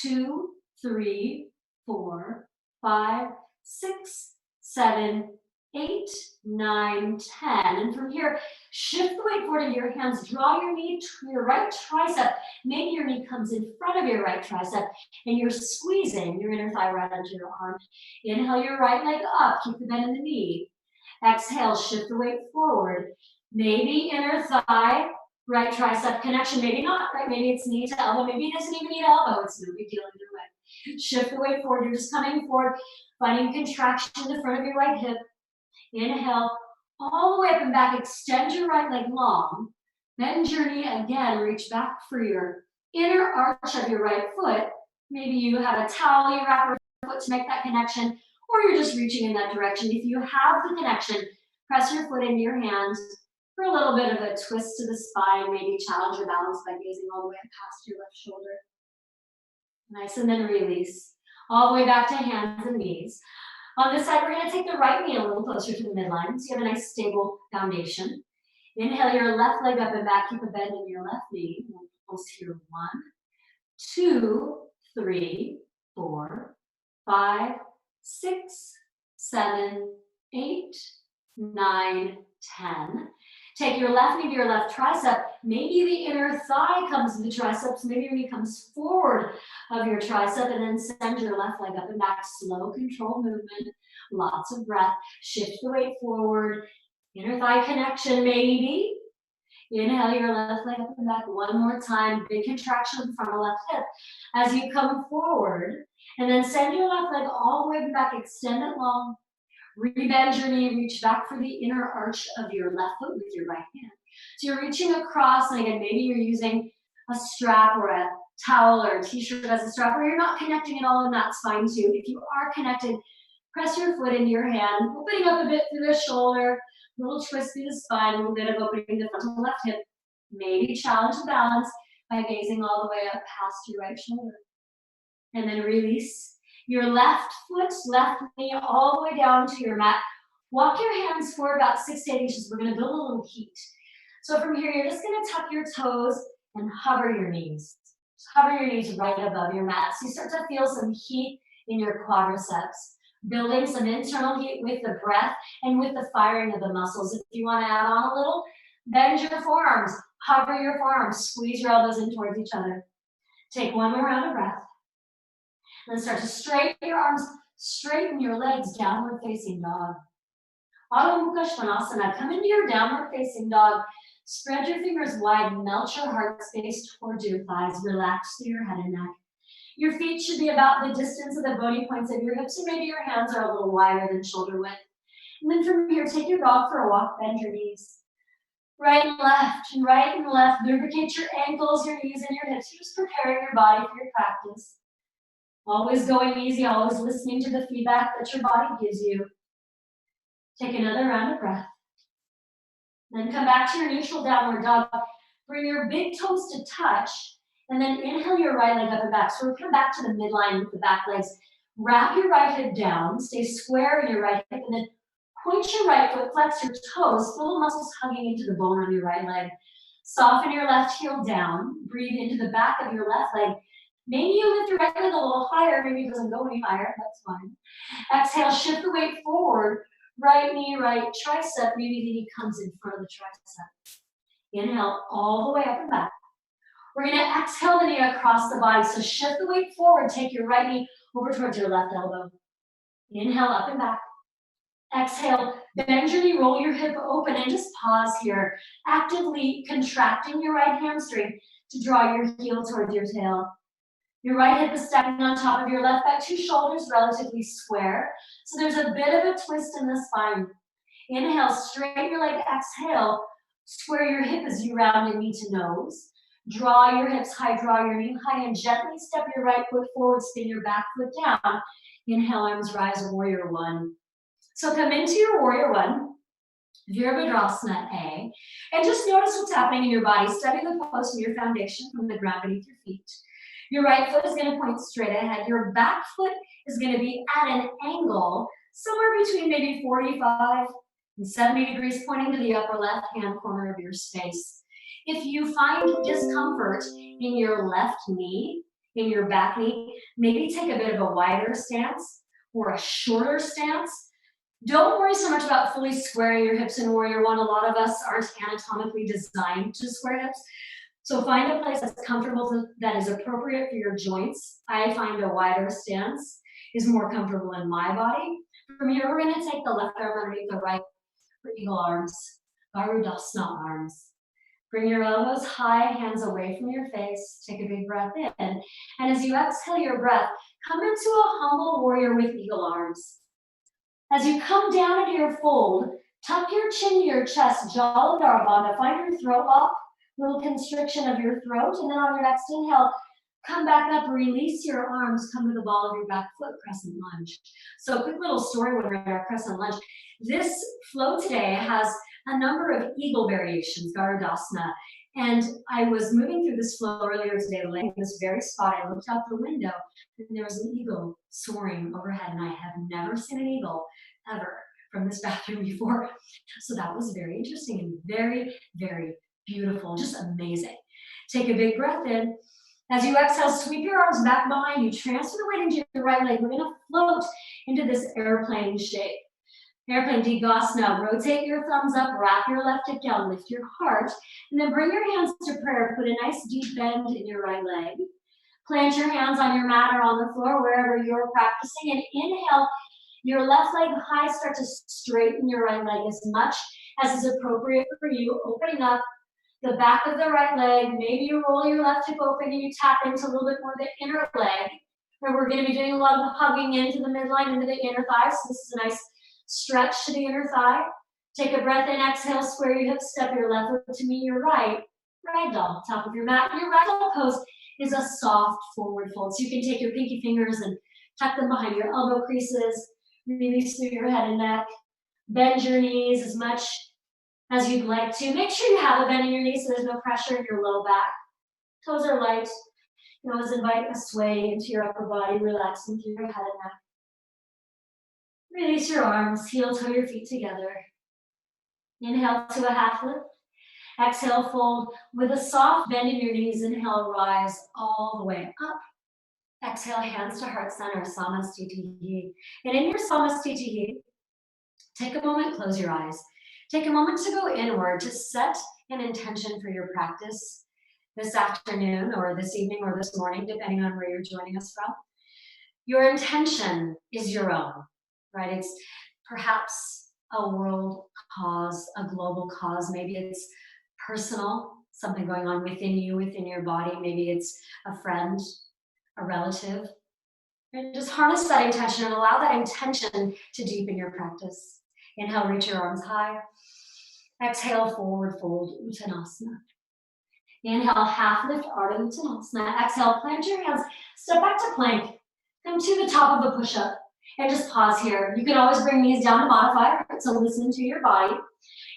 S4: 2, 3, 4, 5, 6, 7, 8, 9, 10. And from here, shift the weight forward into your hands. Draw your knee to your right tricep. Maybe your knee comes in front of your right tricep and you're squeezing your inner thigh right onto your arm. Inhale your right leg up. Keep the bend in the knee. Exhale, shift the weight forward. Maybe inner thigh, right tricep connection. Maybe not, right? Maybe it's knee to elbow. Maybe it doesn't even need elbow. It's no big deal either way. Shift the weight forward. You're just coming forward, finding contraction in the front of your right hip. Inhale, all the way up and back. Extend your right leg long. Bend your knee again, reach back for your inner arch of your right foot. Maybe you have a towel you wrap your foot to make that connection, or you're just reaching in that direction. If you have the connection, press your foot into your hand for a little bit of a twist to the spine, maybe challenge your balance by gazing all the way past your left shoulder. Nice, and then release. All the way back to hands and knees. On this side, we're gonna take the right knee a little closer to the midline, so you have a nice stable foundation. Inhale your left leg up and back, keep a bend in your left knee. We'll pulse here, 1, 2, 3, 4, 5, 6, 7, 8, 9, 10. Take your left knee to your left tricep. Maybe the inner thigh comes to the triceps. Maybe your knee comes forward of your tricep, and then send your left leg up and back. Slow, controlled movement. Lots of breath. Shift the weight forward. Inner thigh connection, maybe. Inhale your left leg up and back one more time. Big contraction in the front of left hip. As you come forward, and then send your left leg all the way back. Extend it long. Rebend your knee, reach back for the inner arch of your left foot with your right hand. So you're reaching across, and again, maybe you're using a strap or a towel or a t-shirt as a strap, or you're not connecting at all, and that's fine too. If you are connected, press your foot into your hand, opening up a bit through the shoulder, a little twist through the spine, a little bit of opening the front of the left hip. Maybe challenge the balance by gazing all the way up past your right shoulder. And then release. Your left foot, left knee, all the way down to your mat. Walk your hands forward about 6 to 8 inches. We're gonna build a little heat. So from here, you're just gonna tuck your toes and hover your knees. Just hover your knees right above your mat. So you start to feel some heat in your quadriceps, building some internal heat with the breath and with the firing of the muscles. If you wanna add on a little, bend your forearms, hover your forearms, squeeze your elbows in towards each other. Take one more round of breath. Then start to straighten your arms, straighten your legs, downward facing dog. Adho Mukha Svanasana, come into your downward facing dog. Spread your fingers wide, melt your heart space towards your thighs, relax through your head and neck. Your feet should be about the distance of the bony points of your hips, or maybe your hands are a little wider than shoulder width. And then from here, take your dog for a walk, bend your knees. Right and left, lubricate your ankles, your knees, and your hips. You're just preparing your body for your practice. Always going easy, always listening to the feedback that your body gives you. Take another round of breath. Then come back to your neutral downward dog. Bring your big toes to touch, and then inhale your right leg up and back. So we'll come back to the midline with the back legs. Wrap your right hip down, stay square in your right hip, and then point your right foot, flex your toes, feel the muscles hugging into the bone on your right leg. Soften your left heel down, breathe into the back of your left leg. Maybe you lift your right leg a little higher, maybe it doesn't go any higher, that's fine. Exhale, shift the weight forward, right knee, right tricep, maybe the knee comes in front of the tricep. Inhale all the way up and back. We're gonna exhale the knee across the body, so shift the weight forward, take your right knee over towards your left elbow. Inhale up and back. Exhale, bend your knee, roll your hip open, and just pause here, actively contracting your right hamstring to draw your heel towards your tail. Your right hip is stepping on top of your left back, two shoulders relatively square. So there's a bit of a twist in the spine. Inhale, straighten your leg, exhale, square your hip as you round in knee to nose. Draw your hips high, draw your knee high, and gently step your right foot forward, spin your back foot down. Inhale, arms rise, warrior one. So come into your warrior one, Virabhadrasana A, and just notice what's happening in your body. Study the pose from your foundation, from the ground beneath your feet. Your right foot is going to point straight ahead. Your back foot is going to be at an angle, somewhere between maybe 45 and 70 degrees, pointing to the upper left-hand corner of your space. If you find discomfort in your left knee, in your back knee, maybe take a bit of a wider stance or a shorter stance. Don't worry so much about fully squaring your hips in warrior one. A lot of us aren't anatomically designed to square hips. So find a place that's comfortable, that is appropriate for your joints. I find a wider stance is more comfortable in my body. From here, we're gonna take the left arm underneath the right for eagle arms, Garudasana arms. Bring your elbows high, hands away from your face. Take a big breath in. And as you exhale your breath, come into a humble warrior with eagle arms. As you come down into your fold, tuck your chin to your chest, Jala Dharabandha. Find your throat lock little constriction of your throat. And then on your next inhale, come back up, release your arms, come to the ball of your back foot, crescent lunge. So a quick little story when we're in our crescent lunge. This flow today has a number of eagle variations, Garudasana. And I was moving through this flow earlier today, laying in this very spot. I looked out the window and there was an eagle soaring overhead, and I have never seen an eagle ever from this bathroom before. So that was very interesting and very, very beautiful, just amazing. Take a big breath in. As you exhale, sweep your arms back behind you, transfer the weight into your right leg. We're gonna float into this airplane shape. Airplane Digasana, rotate your thumbs up, wrap your left hip down, lift your heart, and then bring your hands to prayer. Put a nice deep bend in your right leg. Plant your hands on your mat or on the floor, wherever you're practicing, and inhale your left leg high. Start to straighten your right leg as much as is appropriate for you, opening up the back of the right leg. Maybe you roll your left hip open and you tap into a little bit more of the inner leg, where we're going to be doing a lot of hugging into the midline, into the inner thigh. So this is a nice stretch to the inner thigh. Take a breath in, exhale, square your hips, step your left foot to meet your right. Ragdoll, top of your mat. Your ragdoll pose is a soft forward fold. So you can take your pinky fingers and tuck them behind your elbow creases, release through your head and neck. Bend your knees as much as you'd like to. Make sure you have a bend in your knees so there's no pressure in your low back. Toes are light. You can always invite a sway into your upper body, relaxing through your head and neck. Release your arms, heel toe your feet together. Inhale to a half lift. Exhale, fold with a soft bend in your knees. Inhale, rise all the way up. Exhale, hands to heart center, Samastitihi. And in your Samastitihi, take a moment, close your eyes. Take a moment to go inward, to set an intention for your practice this afternoon or this evening or this morning, depending on where you're joining us from. Your intention is your own, right? It's perhaps a world cause, a global cause. Maybe it's personal, something going on within you, within your body. Maybe it's a friend, a relative. And just harness that intention and allow that intention to deepen your practice. Inhale, reach your arms high. Exhale, forward fold, Uttanasana. Inhale, half lift, Ardha Uttanasana. Exhale, plant your hands, step back to plank. Come to the top of a push-up and just pause here. You can always bring knees down to modify, so listen to your body.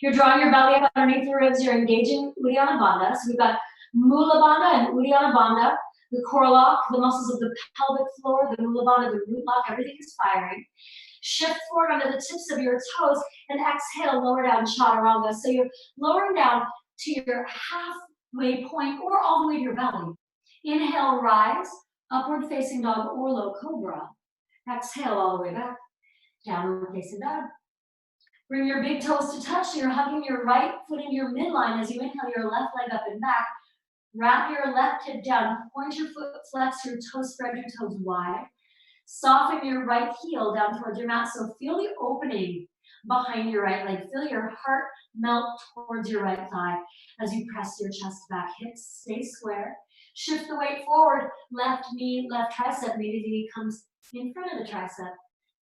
S4: You're drawing your belly up underneath the ribs. You're engaging Uddiyana Bandha. So we've got Mula Bandha and Uddiyana Bandha. The core lock, the muscles of the pelvic floor, the Mula Bandha, the root lock, everything is firing. Shift forward onto the tips of your toes and exhale, lower down Chaturanga. So you're lowering down to your halfway point or all the way to your belly. Inhale, rise, upward facing dog or low cobra. Exhale all the way back, downward facing dog. Bring your big toes to touch. You're hugging your right foot into your midline as you inhale your left leg up and back. Wrap your left hip down, point your foot, flex your toes, spread your toes wide. Soften your right heel down towards your mat. So feel the opening behind your right leg. Feel your heart melt towards your right thigh as you press your chest back. Hips stay square. Shift the weight forward. Left knee, left tricep. Maybe the knee comes in front of the tricep.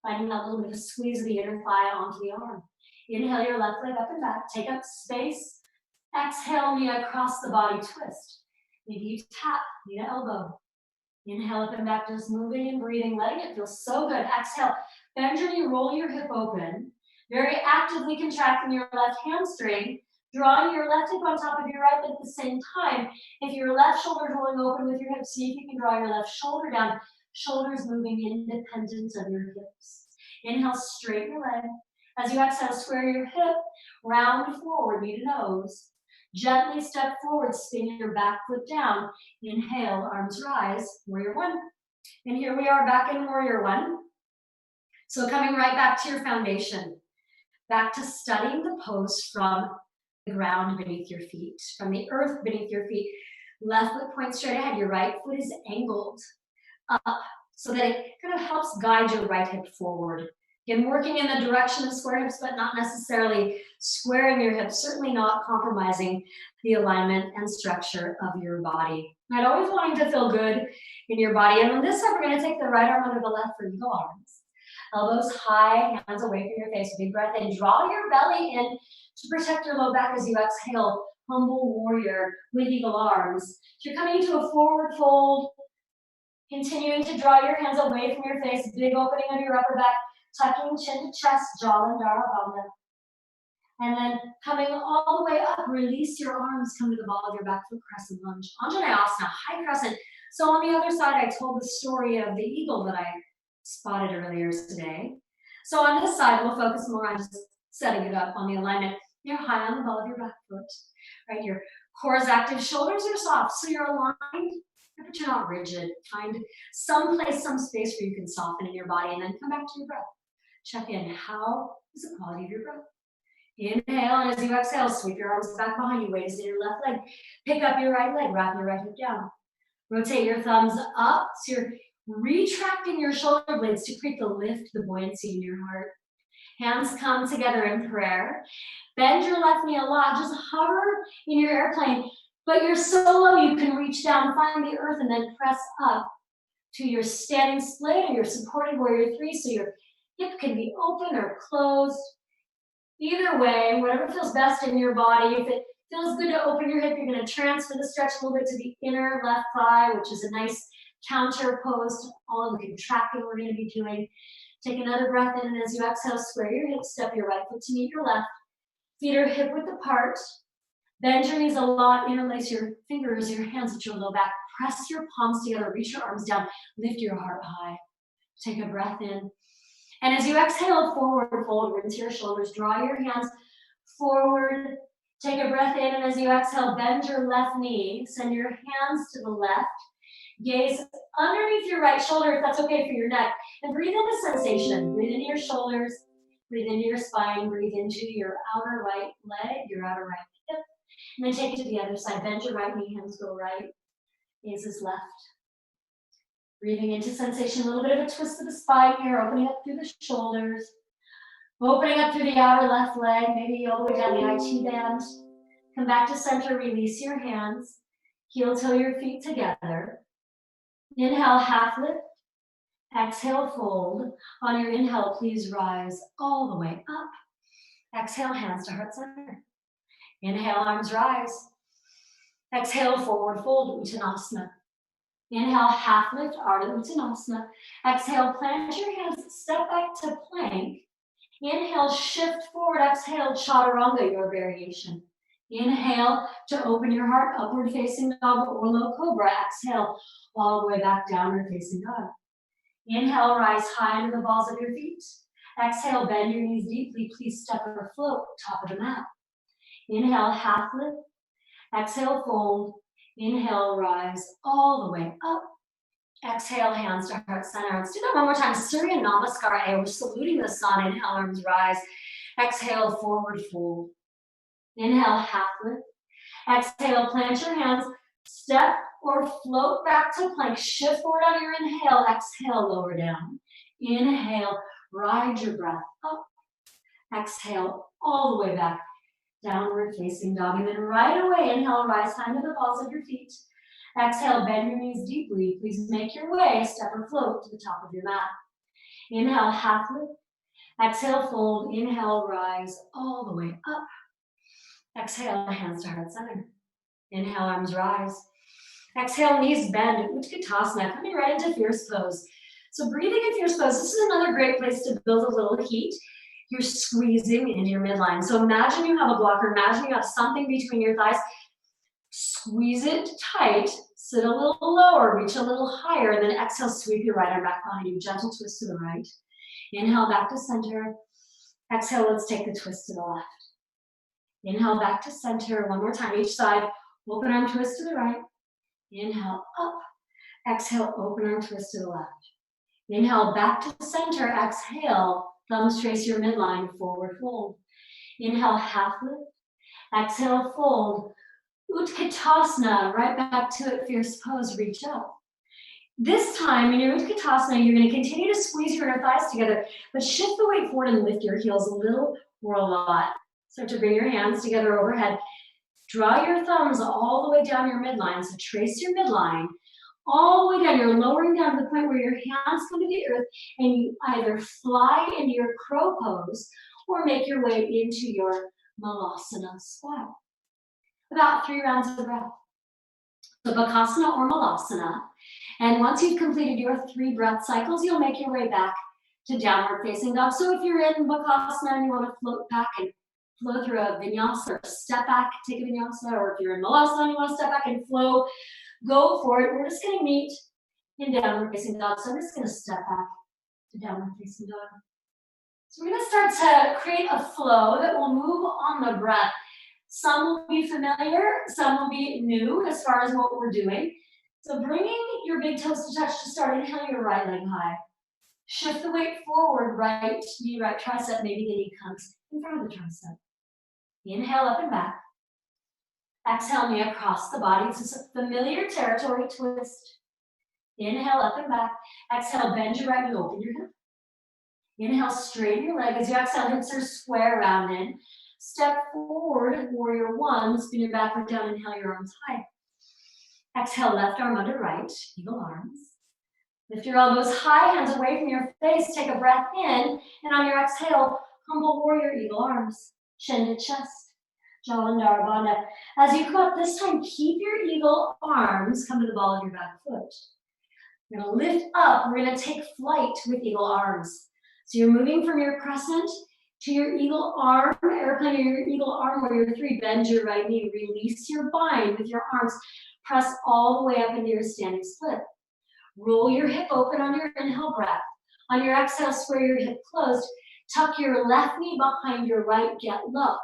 S4: Finding that little bit of squeeze of the inner thigh onto the arm. Inhale your left leg up and back. Take up space. Exhale, knee across the body, twist. Maybe you tap, knee to elbow. Inhale up and back, just moving and breathing, letting it feel so good. Exhale, bend your knee, roll your hip open. Very actively contracting your left hamstring, drawing your left hip on top of your right, but at the same time, if your left shoulder is rolling open with your hips, see if you can draw your left shoulder down, shoulders moving independent of your hips. Inhale, straighten your leg. As you exhale, square your hip, round forward, knee to nose. Gently step forward, spin your back foot down. Inhale, arms rise, warrior one. And here we are back in warrior one. So coming right back to your foundation, back to studying the pose from the ground beneath your feet, from the earth beneath your feet. Left foot points straight ahead, your right foot is angled up so that it kind of helps guide your right hip forward. Again, working in the direction of square hips, but not necessarily squaring your hips, certainly not compromising the alignment and structure of your body. Right, always wanting to feel good in your body. And on this side, we're going to take the right arm under the left for eagle arms. Elbows high, hands away from your face. Big breath in. Draw your belly in to protect your low back as you exhale. humble warrior with eagle arms. So you're coming into a forward fold, continuing to draw your hands away from your face, big opening of your upper back, tucking chin to chest, Jalandhara Bandha. And then coming all the way up, release your arms, come to the ball of your back foot, crescent lunge. Anjaneyasana, high crescent. So on the other side, I told the story of the eagle that I spotted earlier today. So on this side, we'll focus more on just setting it up on the alignment. You're high on the ball of your back foot, right? Your core is active, shoulders are soft, so you're aligned, but you're not rigid. Find some place, some space where you can soften in your body, and then come back to your breath. Check in. How is the quality of your breath? Inhale, and as you exhale, sweep your arms back behind you, weight is in your left leg. Pick up your right leg, wrap your right hip down. Rotate your thumbs up, so you're retracting your shoulder blades to create the lift, the buoyancy in your heart. Hands come together in prayer. Bend your left knee a lot, just hover in your airplane, but you're so low you can reach down, find the earth, and then press up to your standing split or your supported warrior three, so your hip can be open or closed. Either way, whatever feels best in your body. If it feels good to open your hip, you're going to transfer the stretch a little bit to the inner left thigh, which is a nice counter pose to all of the contracting we're going to be doing. Take another breath in, and as you exhale, square your hips, step your right foot to meet your left. Feet are hip width apart. Bend your knees a lot, interlace your fingers, your hands at your low back. Press your palms together, reach your arms down, lift your heart high. Take a breath in. And as you exhale, forward fold, rinse your shoulders, draw your hands forward. Take a breath in, and as you exhale, bend your left knee, send your hands to the left. Gaze underneath your right shoulder, if that's okay for your neck, and breathe into sensation. Breathe into your shoulders, breathe into your spine, breathe into your outer right leg, your outer right hip, and then take it to the other side. Bend your right knee, hands go right, gaze is left. Breathing into sensation, a little bit of a twist of the spine here, opening up through the shoulders, opening up through the outer left leg, maybe all the way down the IT band. Come back to center, release your hands, heel toe your feet together. Inhale, half lift. Exhale, fold. On your inhale, please rise all the way up. Exhale, hands to heart center. Inhale, arms rise. Exhale, forward fold, Uttanasana. Inhale, half lift, Ardha Uttanasana. Exhale, plant your hands, step back to plank. Inhale, shift forward. Exhale, Chaturanga, your variation. Inhale to open your heart, upward facing dog or low cobra. Exhale, all the way back, downward facing dog. Inhale, rise high into the balls of your feet. Exhale, bend your knees deeply. Please step or float, top of the mat. Inhale, half lift. Exhale, fold. Inhale, rise all the way up. Exhale, hands to heart center. Let's do that one more time. Surya Namaskara. We're saluting the sun. Inhale, arms rise. Exhale, forward fold. Inhale, half lift. Exhale, plant your hands. Step or float back to plank. Shift forward on your inhale. Exhale, lower down. Inhale, ride your breath up. Exhale, all the way back. Downward facing dog. And then right away, inhale, rise high into the balls of your feet. Exhale, bend your knees deeply. Please make your way, step or float to the top of your mat. Inhale, half lift. Exhale, fold. Inhale, rise all the way up. Exhale, hands to heart center. Inhale, arms rise. Exhale, knees bend. Utkatasana, coming right into fierce pose. So breathing in fierce pose, this is another great place to build a little heat. You're squeezing into your midline. So imagine you have a blocker. Imagine you have something between your thighs. Squeeze it tight. Sit a little lower, reach a little higher, and then exhale, sweep your right arm back behind you. Gentle twist to the right. Inhale, back to center. Exhale, let's take the twist to the left. Inhale, back to center. One more time, each side. Open arm twist to the right. Inhale, up. Exhale, open arm twist to the left. Inhale, back to center. Exhale, thumbs trace your midline, forward fold. Inhale, half lift. Exhale, fold. Utkatasana, right back to it, fierce pose, reach up. This time in your Utkatasana, you're going to continue to squeeze your inner thighs together, but shift the weight forward and lift your heels a little or a lot. Start to bring your hands together overhead. Draw your thumbs all the way down your midline. So trace your midline all the way down. You're lowering down to the point where your hands come to the earth and you either fly into your crow pose or make your way into your Malasana squat. about 3 rounds of breath. So Bakasana or Malasana. And once you've completed your 3 breath cycles, you'll make your way back to downward facing dog. So if you're in Bakasana and you want to float back and flow through a Vinyassa or step back, take a Vinyassa, or if you're in Malasana and you want to step back and flow, go for it. We're just going to meet in downward facing dog. So I'm just going to step back to downward facing dog. So we're going to start to create a flow that will move on the breath. Some will be familiar, some will be new as far as what we're doing. So bringing your big toes to touch to start, inhale your right leg high. Shift the weight forward, right knee, right tricep, maybe the knee comes in front of the tricep. Inhale up and back. Exhale, knee across the body. It's a familiar territory twist. Inhale up and back. Exhale, bend your right knee, open your hip. Inhale, straighten your leg. As you exhale, hips are square, round in. Step forward, warrior 1. Spin your back foot down, inhale your arms high. Exhale, left arm under right, eagle arms. Lift your elbows high, hands away from your face. Take a breath in, and on your exhale, humble warrior, eagle arms. Chin to chest, Jalandhara Bandha. As you come up this time, keep your eagle arms, come to the ball of your back foot. You're gonna lift up, we're gonna take flight with eagle arms. So you're moving from your crescent to your eagle arm, airplane or your eagle arm, warrior 3, bend your right knee, release your bind with your arms, press all the way up into your standing split. Roll your hip open on your inhale breath. On your exhale, square your hip closed, tuck your left knee behind your right, get low.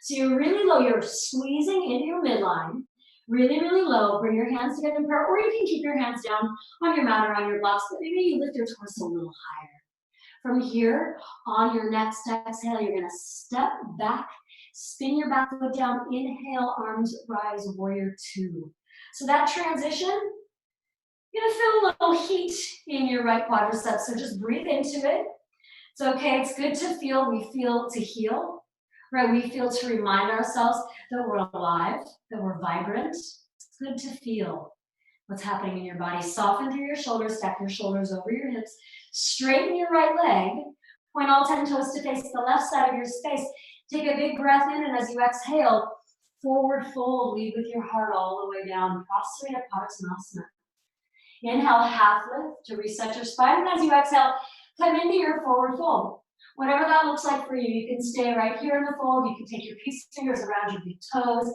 S4: So you're really low, you're squeezing into your midline, really, really low, bring your hands together in prayer, or you can keep your hands down on your mat or on your blocks, but maybe you lift your torso a little higher. From here, on your next exhale, you're gonna step back, spin your back foot down, inhale, arms rise, warrior 2. So that transition, you're gonna feel a little heat in your right quadricep, so just breathe into it. It's okay, it's good to feel, we feel to heal, right? We feel to remind ourselves that we're alive, that we're vibrant. It's good to feel what's happening in your body. Soften through your shoulders, stack your shoulders over your hips, straighten your right leg, point all 10 toes to face the left side of your space. Take a big breath in, and as you exhale, forward fold, lead with your heart all the way down, Prasarita Padasana. Inhale, half lift to reset your spine, and as you exhale, come into your forward fold. Whatever that looks like for you, you can stay right here in the fold, you can take your peace fingers around your big toes,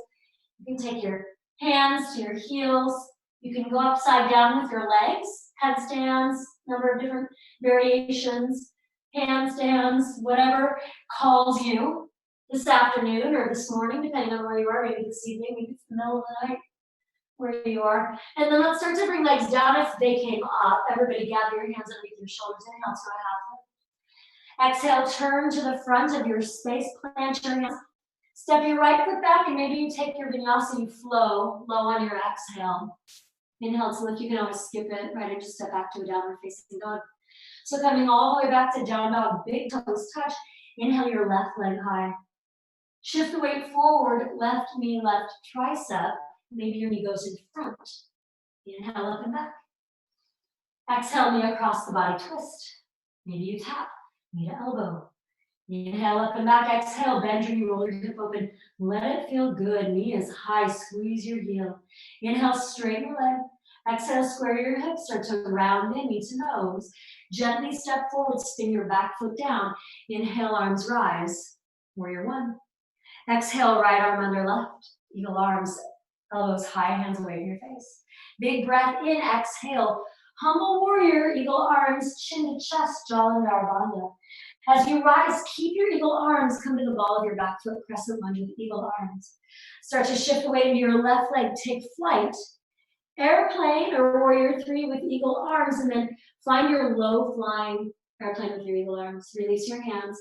S4: you can take your hands to your heels, you can go upside down with your legs, headstands, number of different variations, handstands, whatever calls you this afternoon or this morning, depending on where you are, maybe this evening, maybe it's the middle of the night, where you are. And then let's start to bring legs down if they came up. Everybody gather your hands underneath your shoulders. Inhale to a half lift. Exhale, turn to the front of your space, plant your hands. Step your right foot back, and maybe you take your vinyasa, you flow low on your exhale. Inhale to lift, you can always skip it, right, and just step back to a downward facing dog. So coming all the way back to down dog, big toes touch. Inhale your left leg high. Shift the weight forward, left knee, left tricep. Maybe your knee goes in front. Inhale up and back. Exhale, knee across the body, twist. Maybe you tap, knee to elbow. Inhale up and back, exhale, bend your knee, roll your hip open. Let it feel good, knee is high, squeeze your heel. Inhale, straighten your leg. Exhale, square your hips, start to round in, knee to nose. Gently step forward, spin your back foot down. Inhale, arms rise, warrior 1. Exhale, right arm under left, eagle arms, elbows high, hands away from your face. Big breath in, exhale, humble warrior, eagle arms, chin to chest, Jalandhara Bandha. As you rise, keep your eagle arms, come to the ball of your back foot, crescent lunge with eagle arms. Start to shift the weight into your left leg, take flight. Airplane or warrior 3 with eagle arms, and then find your low flying airplane with your eagle arms. Release your hands.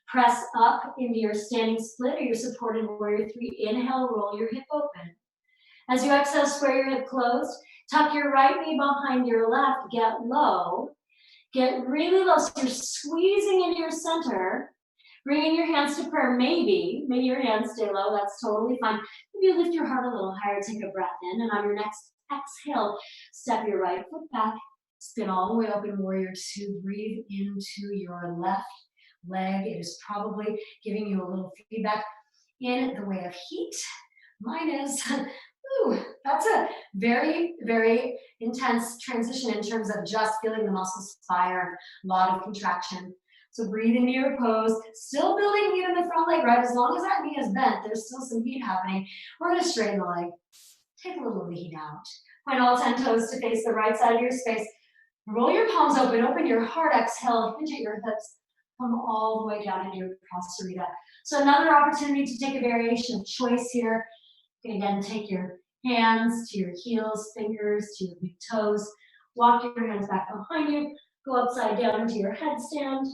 S4: Press up into your standing split or your supported warrior 3. Inhale, roll your hip open. As you exhale, square your hip closed. Tuck your right knee behind your left. Get low. Get really low. So you're squeezing into your center. Bringing your hands to prayer. Maybe your hands stay low. That's totally fine. Maybe you lift your heart a little higher. Take a breath in. And on your next exhale, step your right foot back. Spin all the way open, warrior 2. Breathe into your left leg. It is probably giving you a little feedback in the way of heat. Mine is, ooh, that's a very, very intense transition in terms of just feeling the muscles fire, a lot of contraction. So breathe into your pose, still building heat in the front leg, right? As long as that knee is bent, there's still some heat happening. We're gonna straighten the leg, take a little of the heat out. Point all 10 toes to face the right side of your space. Roll your palms open your heart, exhale, hinge at your hips, come all the way down into your Prasarita. So another opportunity to take a variation of choice here. You can again take your hands to your heels, fingers to your big toes, walk your hands back behind you, go upside down into your headstand.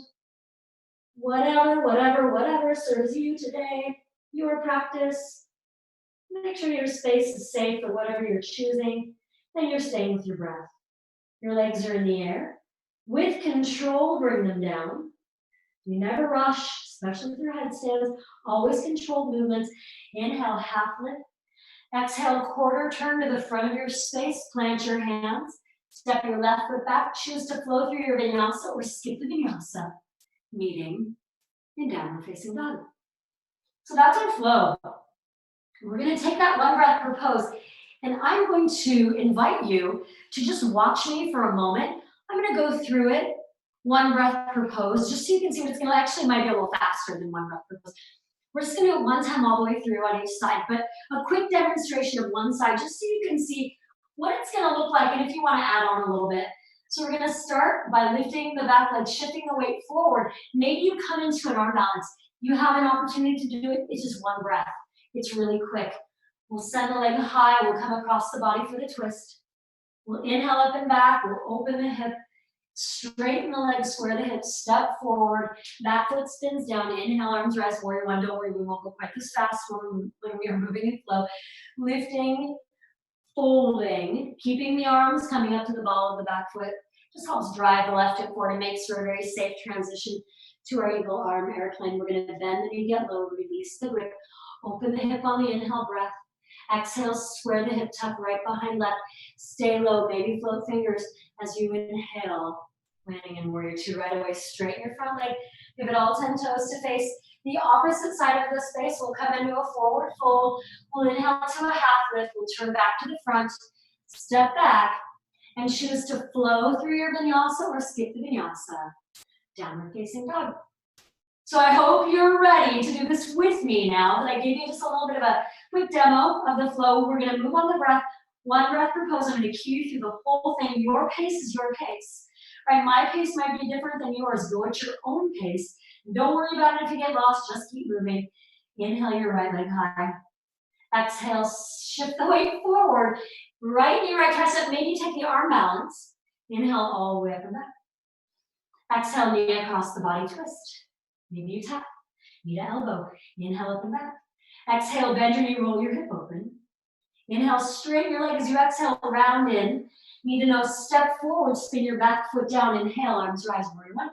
S4: Whatever serves you today, your practice. Make sure your space is safe for whatever you're choosing, and you're staying with your breath. Your legs are in the air. With control, bring them down. You never rush, especially with your headstands. Always controlled movements. Inhale, half lift. Exhale, quarter turn to the front of your space. Plant your hands. Step your left foot back. Choose to flow through your vinyasa or skip the vinyasa. Meeting in downward facing dog. So that's our flow. We're going to take that one breath per pose. And I'm going to invite you to just watch me for a moment. I'm going to go through it, one breath per pose, just so you can see what it's going to actually might be a little faster than one breath per pose. We're just going to do it one time all the way through on each side, but a quick demonstration of one side, just so you can see what it's going to look like and if you want to add on a little bit. So we're going to start by lifting the back leg, shifting the weight forward. Maybe you come into an arm balance. You have an opportunity to do it. It's just one breath. It's really quick. We'll send the leg high. We'll come across the body for the twist. We'll inhale up and back. We'll open the hip. Straighten the leg, square the hips, step forward. Back foot spins down. Inhale, arms rise, warrior one. Don't worry, we won't go quite this fast when we are moving in flow. Lifting, folding, keeping the arms coming up to the ball of the back foot. Just helps drive the left hip forward and makes for a very safe transition to our eagle arm airplane. We're going to bend the knee, get low, release the grip. Open the hip on the inhale breath. Exhale, square the hip, tuck right behind left. Stay low, maybe float fingers as you inhale. Landing in warrior two right away. Straighten your front leg. Give it all 10 toes to face the opposite side of the space. We'll come into a forward fold. We'll inhale to a half lift. We'll turn back to the front. Step back and choose to flow through your vinyasa or skip the vinyasa. Downward facing dog. So I hope you're ready to do this with me now that I gave you just a little bit of a quick demo of the flow. We're going to move on the breath, one breath per pose. I'm going to cue you through the whole thing. Your pace is your pace, right? My pace might be different than yours. Go at your own pace. Don't worry about it if you get lost. Just keep moving. Inhale your right leg high. Exhale, shift the weight forward. Right knee, right tricep. Maybe take the arm balance. Inhale all the way up and back. Exhale, knee across the body twist. Maybe you tap, knee to elbow. Inhale up and back. Exhale, bend your knee, roll your hip open. Inhale, straighten your leg as you exhale, round in. Knee to nose, step forward, spin your back foot down. Inhale, arms rise, warrior one.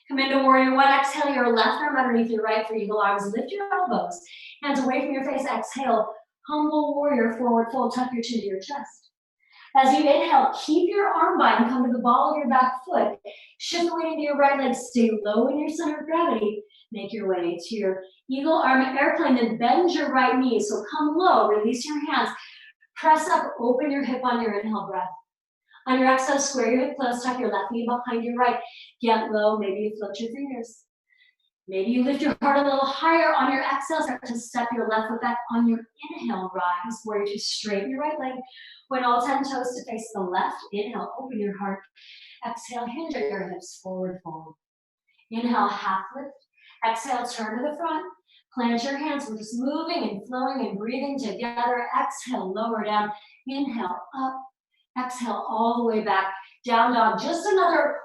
S4: Come into warrior one. Exhale, your left arm underneath your right for eagle arms. Lift your elbows, hands away from your face. Exhale, humble warrior, forward fold, tuck your chin to your chest. As you inhale, keep your arm bind, come to the ball of your back foot. Shift the weight into your right leg, stay low in your center of gravity. Make your way to your eagle arm airplane, then bend your right knee. So come low, release your hands. Press up, open your hip on your inhale breath. On your exhale, square your hip close, tuck your left knee behind your right. Get low, maybe you float your fingers. Maybe you lift your heart a little higher on your exhale, start to step your left foot back on your inhale, rise, where you straighten your right leg. Point all 10 toes to face the left. Inhale, open your heart. Exhale, hinge at your hips, forward fold. Inhale, half lift. Exhale, turn to the front. Plant your hands. We're just moving and flowing and breathing together. Exhale, lower down. Inhale, up. Exhale, all the way back. Down dog. Just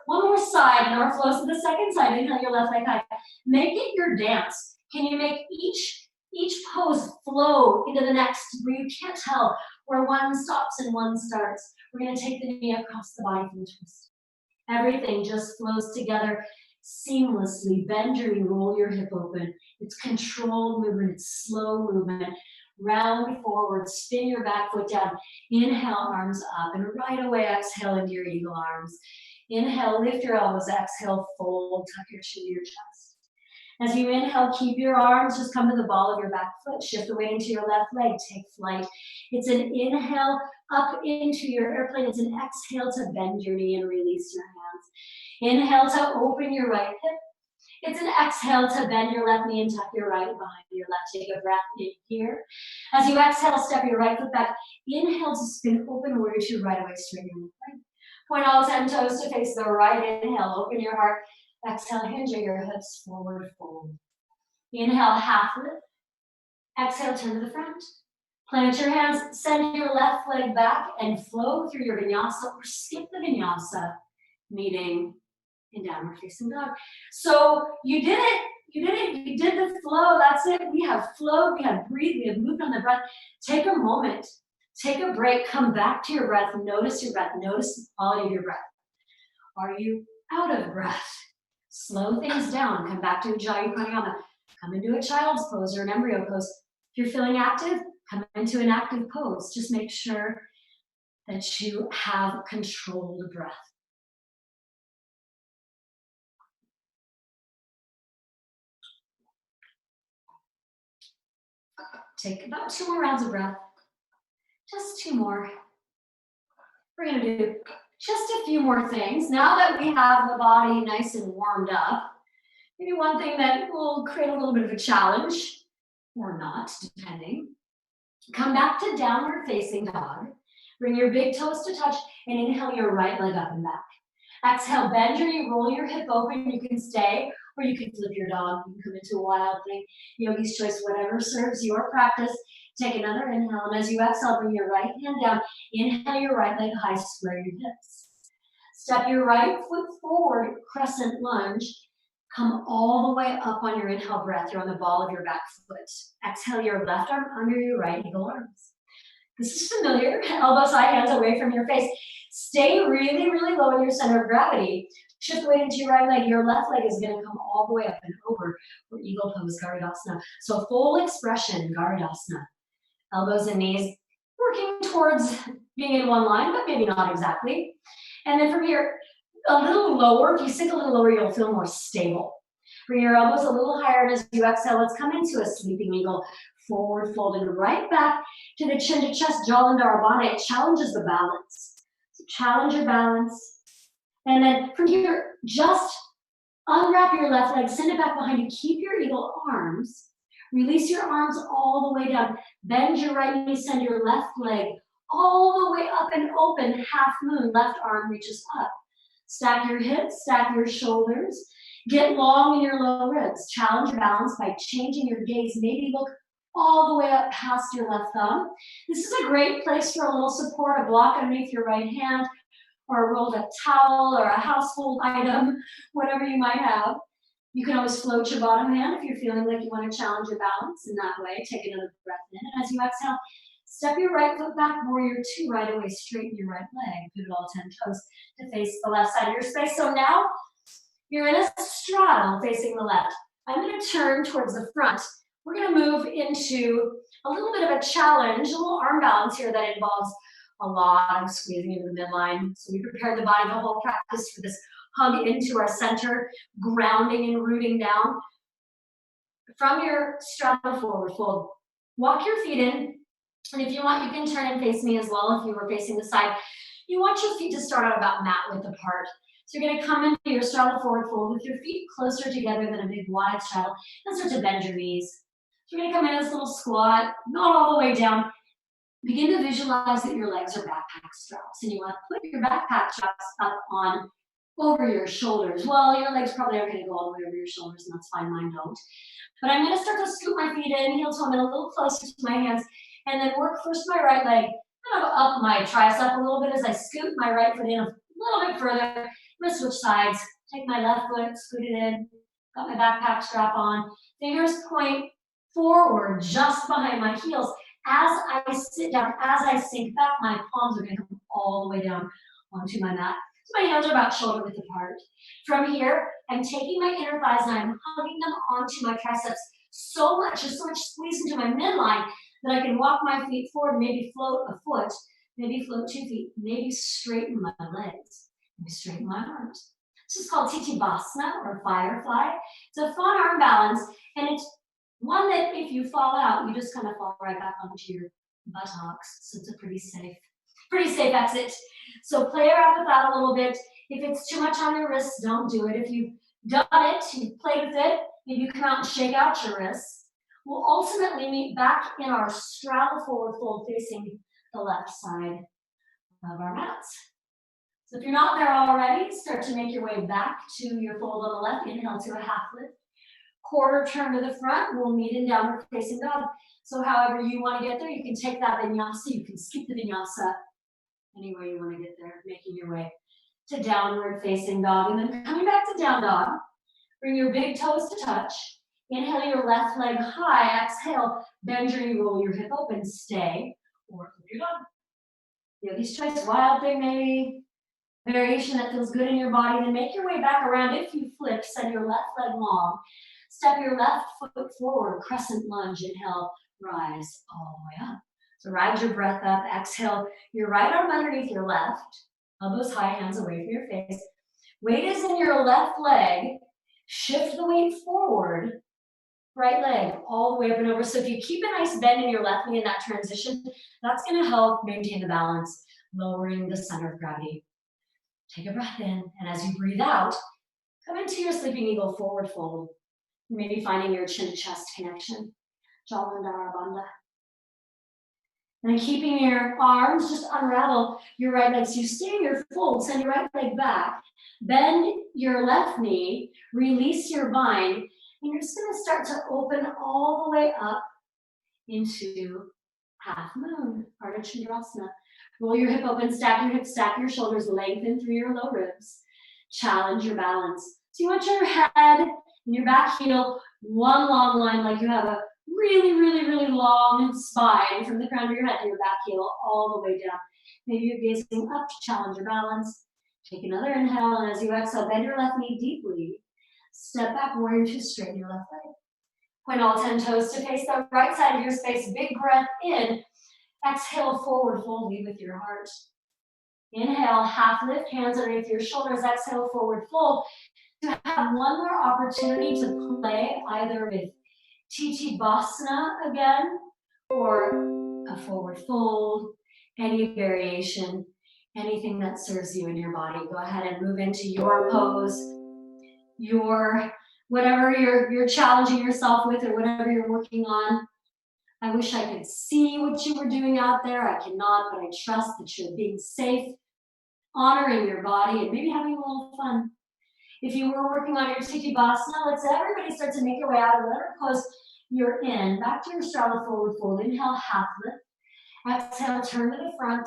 S4: one more side, and our flows to the second side. Inhale your left leg high. Make it your dance. Can you make each pose flow into the next where you can't tell where one stops and one starts? We're going to take the knee across the body for the twist. Everything just flows together seamlessly. Bend your knee, roll your hip open. It's controlled movement. It's slow movement. Round forward, spin your back foot down. Inhale, arms up, and right away exhale into your eagle arms. Inhale, lift your elbows. Exhale, fold, tuck your chin to your chest. As you inhale, keep your arms, just come to the ball of your back foot, shift the weight into your left leg, take flight. It's an inhale up into your airplane. It's an exhale to bend your knee and release your hands. Inhale to open your right hip. It's an exhale to bend your left knee and tuck your right behind your left. Take a breath in here. As you exhale, step your right foot back. Inhale to spin open warrior two, right away, straighten your leg. Point all 10 toes to face the right. Inhale, open your heart. Exhale, hinge your hips, forward fold. Inhale, half lift. Exhale, turn to the front. Plant your hands, send your left leg back and flow through your vinyasa or skip the vinyasa, meeting in downward facing dog. So you did it. You did the flow. That's it. We have flowed, we have breathed, we have moved on the breath. Take a moment, take a break, come back to your breath, notice your breath, notice the quality of your breath. Are you out of breath? Slow things down, come back to Ujjayi Pranayama. Come into a child's pose or an embryo pose. If you're feeling active, come into an active pose. Just make sure that you have controlled breath. Take about 2 more rounds of breath. Just 2 more. We're going to do just a few more things. Now that we have the body nice and warmed up, maybe one thing that will create a little bit of a challenge, or not, depending. Come back to downward facing dog. Bring your big toes to touch and inhale your right leg up and back. Exhale, bend your knee, roll your hip open. You can stay or you can flip your dog. You can come into a wild thing, yogi's choice, whatever serves your practice. Take another inhale, and as you exhale, bring your right hand down. Inhale your right leg high, square your hips. Step your right foot forward, crescent lunge. Come all the way up on your inhale breath. You're on the ball of your back foot. Exhale your left arm under your right eagle arms. This is familiar. Elbows, high, hands away from your face. Stay really, really low in your center of gravity. Shift the weight into your right leg. Your left leg is going to come all the way up and over for eagle pose, Garudasana. So full expression, Garudasana. Elbows and knees working towards being in one line, but maybe not exactly. And then from here, a little lower. If you sink a little lower, you'll feel more stable. Bring your elbows a little higher, and as you exhale, let's come into a sleeping eagle. Forward folded right back to the chin to chest, jawline dharabana. It challenges the balance. So challenge your balance. And then from here, just unwrap your left leg, send it back behind you. Keep your eagle arms. Release your arms all the way down. Bend your right knee, send your left leg all the way up and open, half moon. Left arm reaches up. Stack your hips, stack your shoulders. Get long in your low ribs. Challenge your balance by changing your gaze. Maybe look all the way up past your left thumb. This is a great place for a little support, a block underneath your right hand, or a rolled up towel, or a household item, whatever you might have. You can always float your bottom hand if you're feeling like you want to challenge your balance in that way. Take another breath in. And as you exhale, step your right foot back, warrior two, right away, straighten your right leg, pivot all 10 toes to face the left side of your space. So now you're in a straddle facing the left. I'm going to turn towards the front. We're going to move into a little bit of a challenge, a little arm balance here that involves a lot of squeezing into the midline. So we prepared the body the whole practice for this hug into our center, grounding and rooting down. From your straddle forward fold, walk your feet in. And if you want, you can turn and face me as well if you were facing the side. You want your feet to start out about mat width apart. So you're going to come into your straddle forward fold with your feet closer together than a big wide straddle and start to bend your knees. So you're going to come in this little squat, not all the way down. Begin to visualize that your legs are backpack straps, and you want to put your backpack straps up on over your shoulders. Well, your legs probably aren't going to go all the way over your shoulders, and that's fine, mine don't. But I'm going to start to scoot my feet in, heel toe in a little closer to my hands, and then work first my right leg, kind of up my tricep a little bit as I scoot my right foot in a little bit further. I'm going to switch sides, take my left foot, scoot it in, got my backpack strap on, fingers point forward just behind my heels. As I sit down, as I sink back, my palms are going to come all the way down onto my mat. So my hands are about shoulder width apart. From here, I'm taking my inner thighs and I'm hugging them onto my triceps so much, just so much squeeze into my midline that I can walk my feet forward, maybe float a foot, maybe float 2 feet, maybe straighten my legs, maybe straighten my arms. This is called Titibasana or firefly. It's a fun arm balance, and it's one that if you fall out, you just kind of fall right back onto your buttocks. So it's a pretty safe exit. So play around with that a little bit. If it's too much on your wrists, don't do it. If you've done it, you've played with it, maybe you come out and shake out your wrists. We'll ultimately meet back in our straddle forward fold facing the left side of our mats. So if you're not there already, start to make your way back to your fold on the left. Inhale to a half lift. Quarter turn to the front. We'll meet in downward facing dog. So however you want to get there, you can take that vinyasa. You can skip the vinyasa any way you want to get there, making your way to downward facing dog. And then coming back to down dog, bring your big toes to touch. Inhale your left leg high. Exhale, bend your knee, roll your hip open, stay, or flip your dog. Yogi's choice, wild thing maybe, variation that feels good in your body. Then make your way back around. If you flip, send your left leg long. Step your left foot forward, crescent lunge. Inhale, rise all the way up. So ride your breath up. Exhale, your right arm underneath your left. Elbows high, hands away from your face. Weight is in your left leg. Shift the weight forward. Right leg all the way up and over. So if you keep a nice bend in your left knee in that transition, that's going to help maintain the balance, lowering the center of gravity. Take a breath in, and as you breathe out, come into your sleeping eagle forward fold. Maybe finding your chin to chest connection. Jalandhara Bandha. And keeping your arms, just unravel your right leg. So you stay in your fold, send your right leg back, bend your left knee, release your bind, and you're just going to start to open all the way up into half moon, Ardha Chandrasana. Roll your hip open, stack your hips, stack your shoulders, lengthen through your low ribs. Challenge your balance. So you want your head and your back heel, one long line, like you have a really, really, really long spine from the crown of your head to your back heel all the way down. Maybe you're gazing up to challenge your balance. Take another inhale, and as you exhale, bend your left knee deeply. Step back, warrior two, straighten your left leg. Point all 10 toes to face the right side of your space. Big breath in. Exhale, forward fold, lead with your heart. Inhale, half lift, hands underneath your shoulders. Exhale, forward fold. To have one more opportunity to play either with Titibasana again or a forward fold, any variation, anything that serves you in your body. Go ahead and move into your pose, your whatever you're challenging yourself with or whatever you're working on. I wish I could see what you were doing out there. I cannot, but I trust that you're being safe, honoring your body, and maybe having a little fun. If you were working on your Titibasana, let's everybody start to make your way out of whatever pose you're in. Back to your straddle forward fold. Inhale, half lift. Exhale, turn to the front.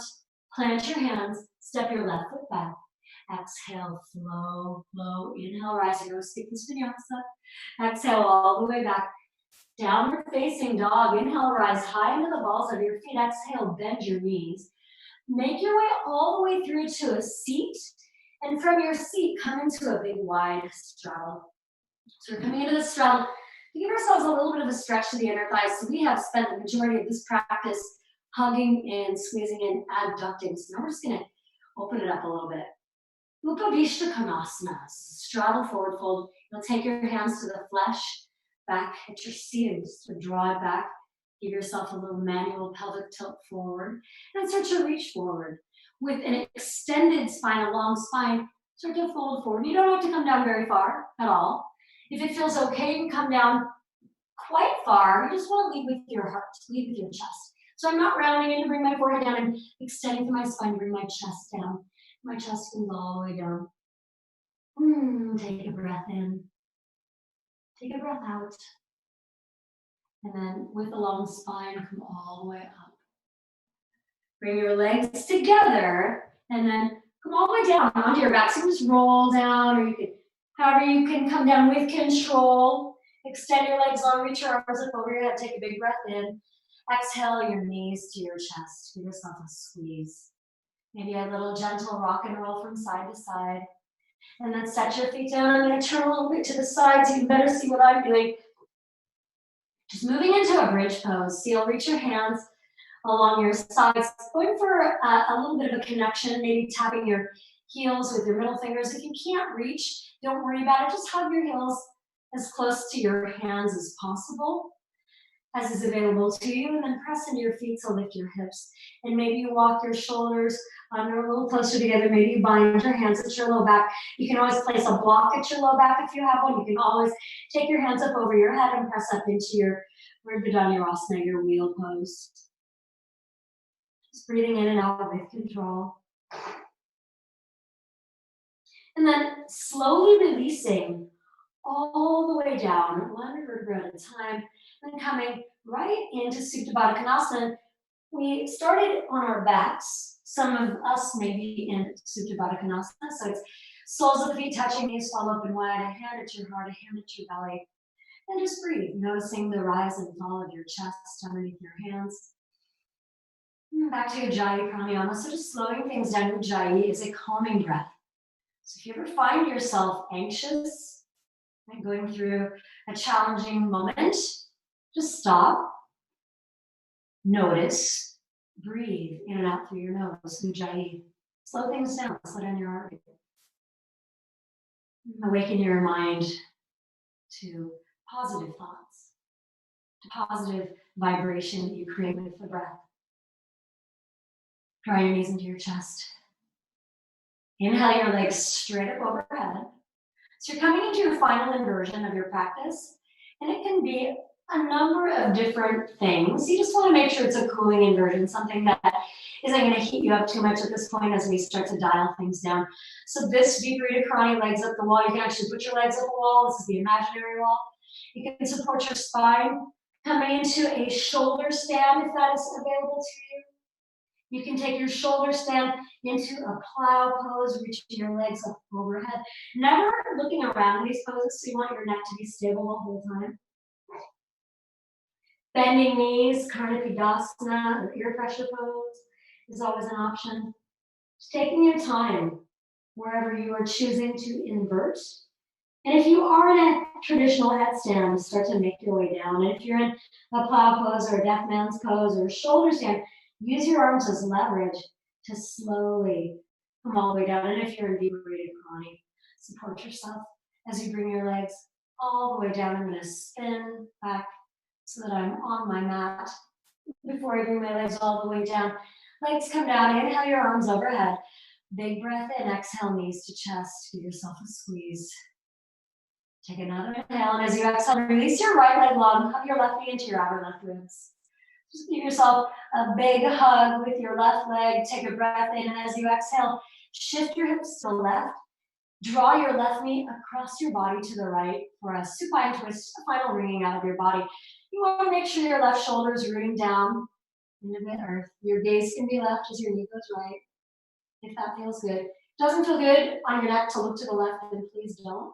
S4: Plant your hands. Step your left foot back. Exhale, flow, flow. Inhale, rising, go skip this vinyasa. Exhale, all the way back. Downward facing dog. Inhale, rise high into the balls of your feet. Exhale, bend your knees. Make your way all the way through to a seat. And from your seat, come into a big wide straddle. So we're coming into the straddle to give ourselves a little bit of a stretch to the inner thighs. So we have spent the majority of this practice hugging in, squeezing in, abducting. So now we're just going to open it up a little bit. Upavishta Konasana, straddle forward fold. You'll take your hands to the flesh, back at your seat, and just draw it back. Give yourself a little manual pelvic tilt forward, and start to reach forward. With an extended spine, a long spine, start to fold forward. You don't have to come down very far at all. If it feels okay, you can come down quite far. You just want to lead with your heart, lead with your chest. So I'm not rounding in to bring my forehead down. I'm extending through my spine to bring my chest down. My chest comes all the way down. Take a breath in. Take a breath out. And then with a long spine, come all the way up. Bring your legs together and then come all the way down onto your back. So you just roll down, or you can, however you can come down with control. Extend your legs long, reach your arms up over your head. Take a big breath in. Exhale your knees to your chest. Give yourself a squeeze. Maybe a little gentle rock and roll from side to side. And then set your feet down. I'm going to turn a little bit to the side so you can better see what I'm doing. Just moving into a bridge pose. So you'll reach your hands along your sides, going for a little bit of a connection, maybe tapping your heels with your middle fingers. If you can't reach, don't worry about it. Just hug your heels as close to your hands as possible, as is available to you, and then press into your feet to lift your hips. And maybe you walk your shoulders under a little closer together. Maybe you bind your hands at your low back. You can always place a block at your low back if you have one. You can always take your hands up over your head and press up into your Vinyassa, your wheel pose. Just breathing in and out with control. And then slowly releasing all the way down, one vertebra at a time, then coming right into Supta Baddha Konasana. We started on our backs, some of us maybe in Supta Baddha Konasana, so it's soles of the feet touching, knees fall open wide, a hand at your heart, a hand at your belly, and just breathe, noticing the rise and fall of your chest underneath your hands. And back to Ujjayi Pranayama, so just slowing things down. Ujjayi is a calming breath. So if you ever find yourself anxious and going through a challenging moment, just stop, notice, breathe in and out through your nose, Ujjayi. Slow things down, slow down your heart rate. Awaken your mind to positive thoughts, to positive vibration that you create with the breath. Draw your knees into your chest. Inhale your legs straight up overhead. So you're coming into your final inversion of your practice, and it can be a number of different things. You just want to make sure it's a cooling inversion, something that isn't going to heat you up too much at this point as we start to dial things down. So this Viparita Karani, legs up the wall, you can actually put your legs up the wall. This is the imaginary wall. You can support your spine, coming into a shoulder stand if that is available to you. You can take your shoulder stand into a plow pose, reaching your legs up overhead. Never looking around in these poses, so you want your neck to be stable the whole time. Bending knees, Karnapidasana, or ear pressure pose is always an option. Just taking your time wherever you are choosing to invert. And if you are in a traditional headstand, start to make your way down. And if you're in a plow pose or a deaf man's pose or a shoulder stand, use your arms as leverage to slowly come all the way down. And if you're in Viparita Karani, support yourself as you bring your legs all the way down. I'm going to spin back so that I'm on my mat. Before I bring my legs all the way down, legs come down. Inhale your arms overhead. Big breath in. Exhale, knees to chest. Give yourself a squeeze. Take another inhale, and as you exhale, release your right leg long. Hug your left knee into your outer left ribs. Just give yourself a big hug with your left leg. Take a breath in, and as you exhale, shift your hips to the left. Draw your left knee across your body to the right for a supine twist, a final wringing out of your body. You want to make sure your left shoulder is rooting down into the earth. Your gaze can be left as your knee goes right, if that feels good. Doesn't feel good on your neck to look to the left, then please don't.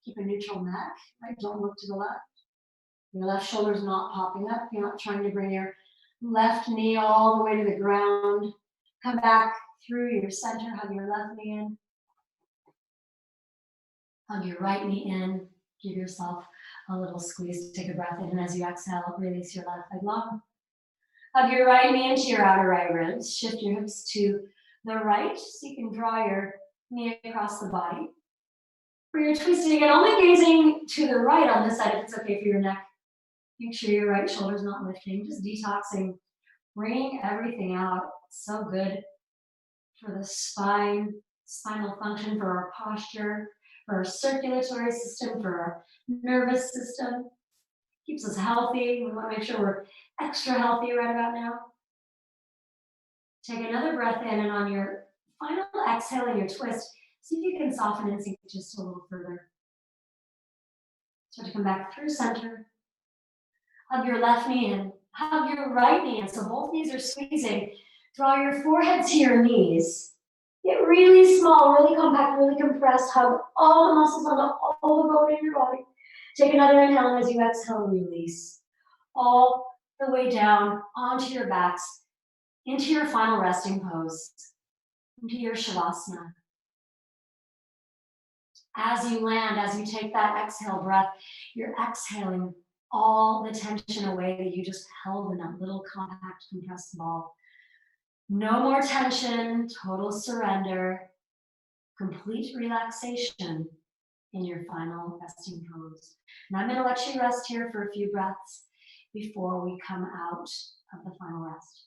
S4: Keep a neutral neck, right? Don't look to the left. Your left shoulder's not popping up. You're not trying to bring your left knee all the way to the ground. Come back through your center, hug your left knee in. Hug your right knee in. Give yourself a little squeeze. Take a breath in, and as you exhale, release your left leg long. Hug your right knee into your outer right ribs. Shift your hips to the right so you can draw your knee across the body. For your twisting again, only gazing to the right on this side if it's okay for your neck. Make sure your right shoulder's not lifting, just detoxing, bringing everything out. It's so good for the spine, spinal function, for our posture, for our circulatory system, for our nervous system. Keeps us healthy. We want to make sure we're extra healthy right about now. Take another breath in, and on your final exhale in your twist, see if you can soften and sink just a little further. Start to come back through center. Hug your left knee in. Hug your right knee in. So both knees are squeezing. Draw your forehead to your knees. Get really small, really compact, really compressed. Hug all the muscles onto all the bone in your body. Take another inhale, and as you exhale, release. All the way down onto your backs, into your final resting pose, into your Shavasana. As you land, as you take that exhale breath, you're exhaling all the tension away that you just held in that little compact compressed ball. No more tension, total surrender. complete relaxation in your final resting pose. And I'm going to let you rest here for a few breaths before we come out of the final rest.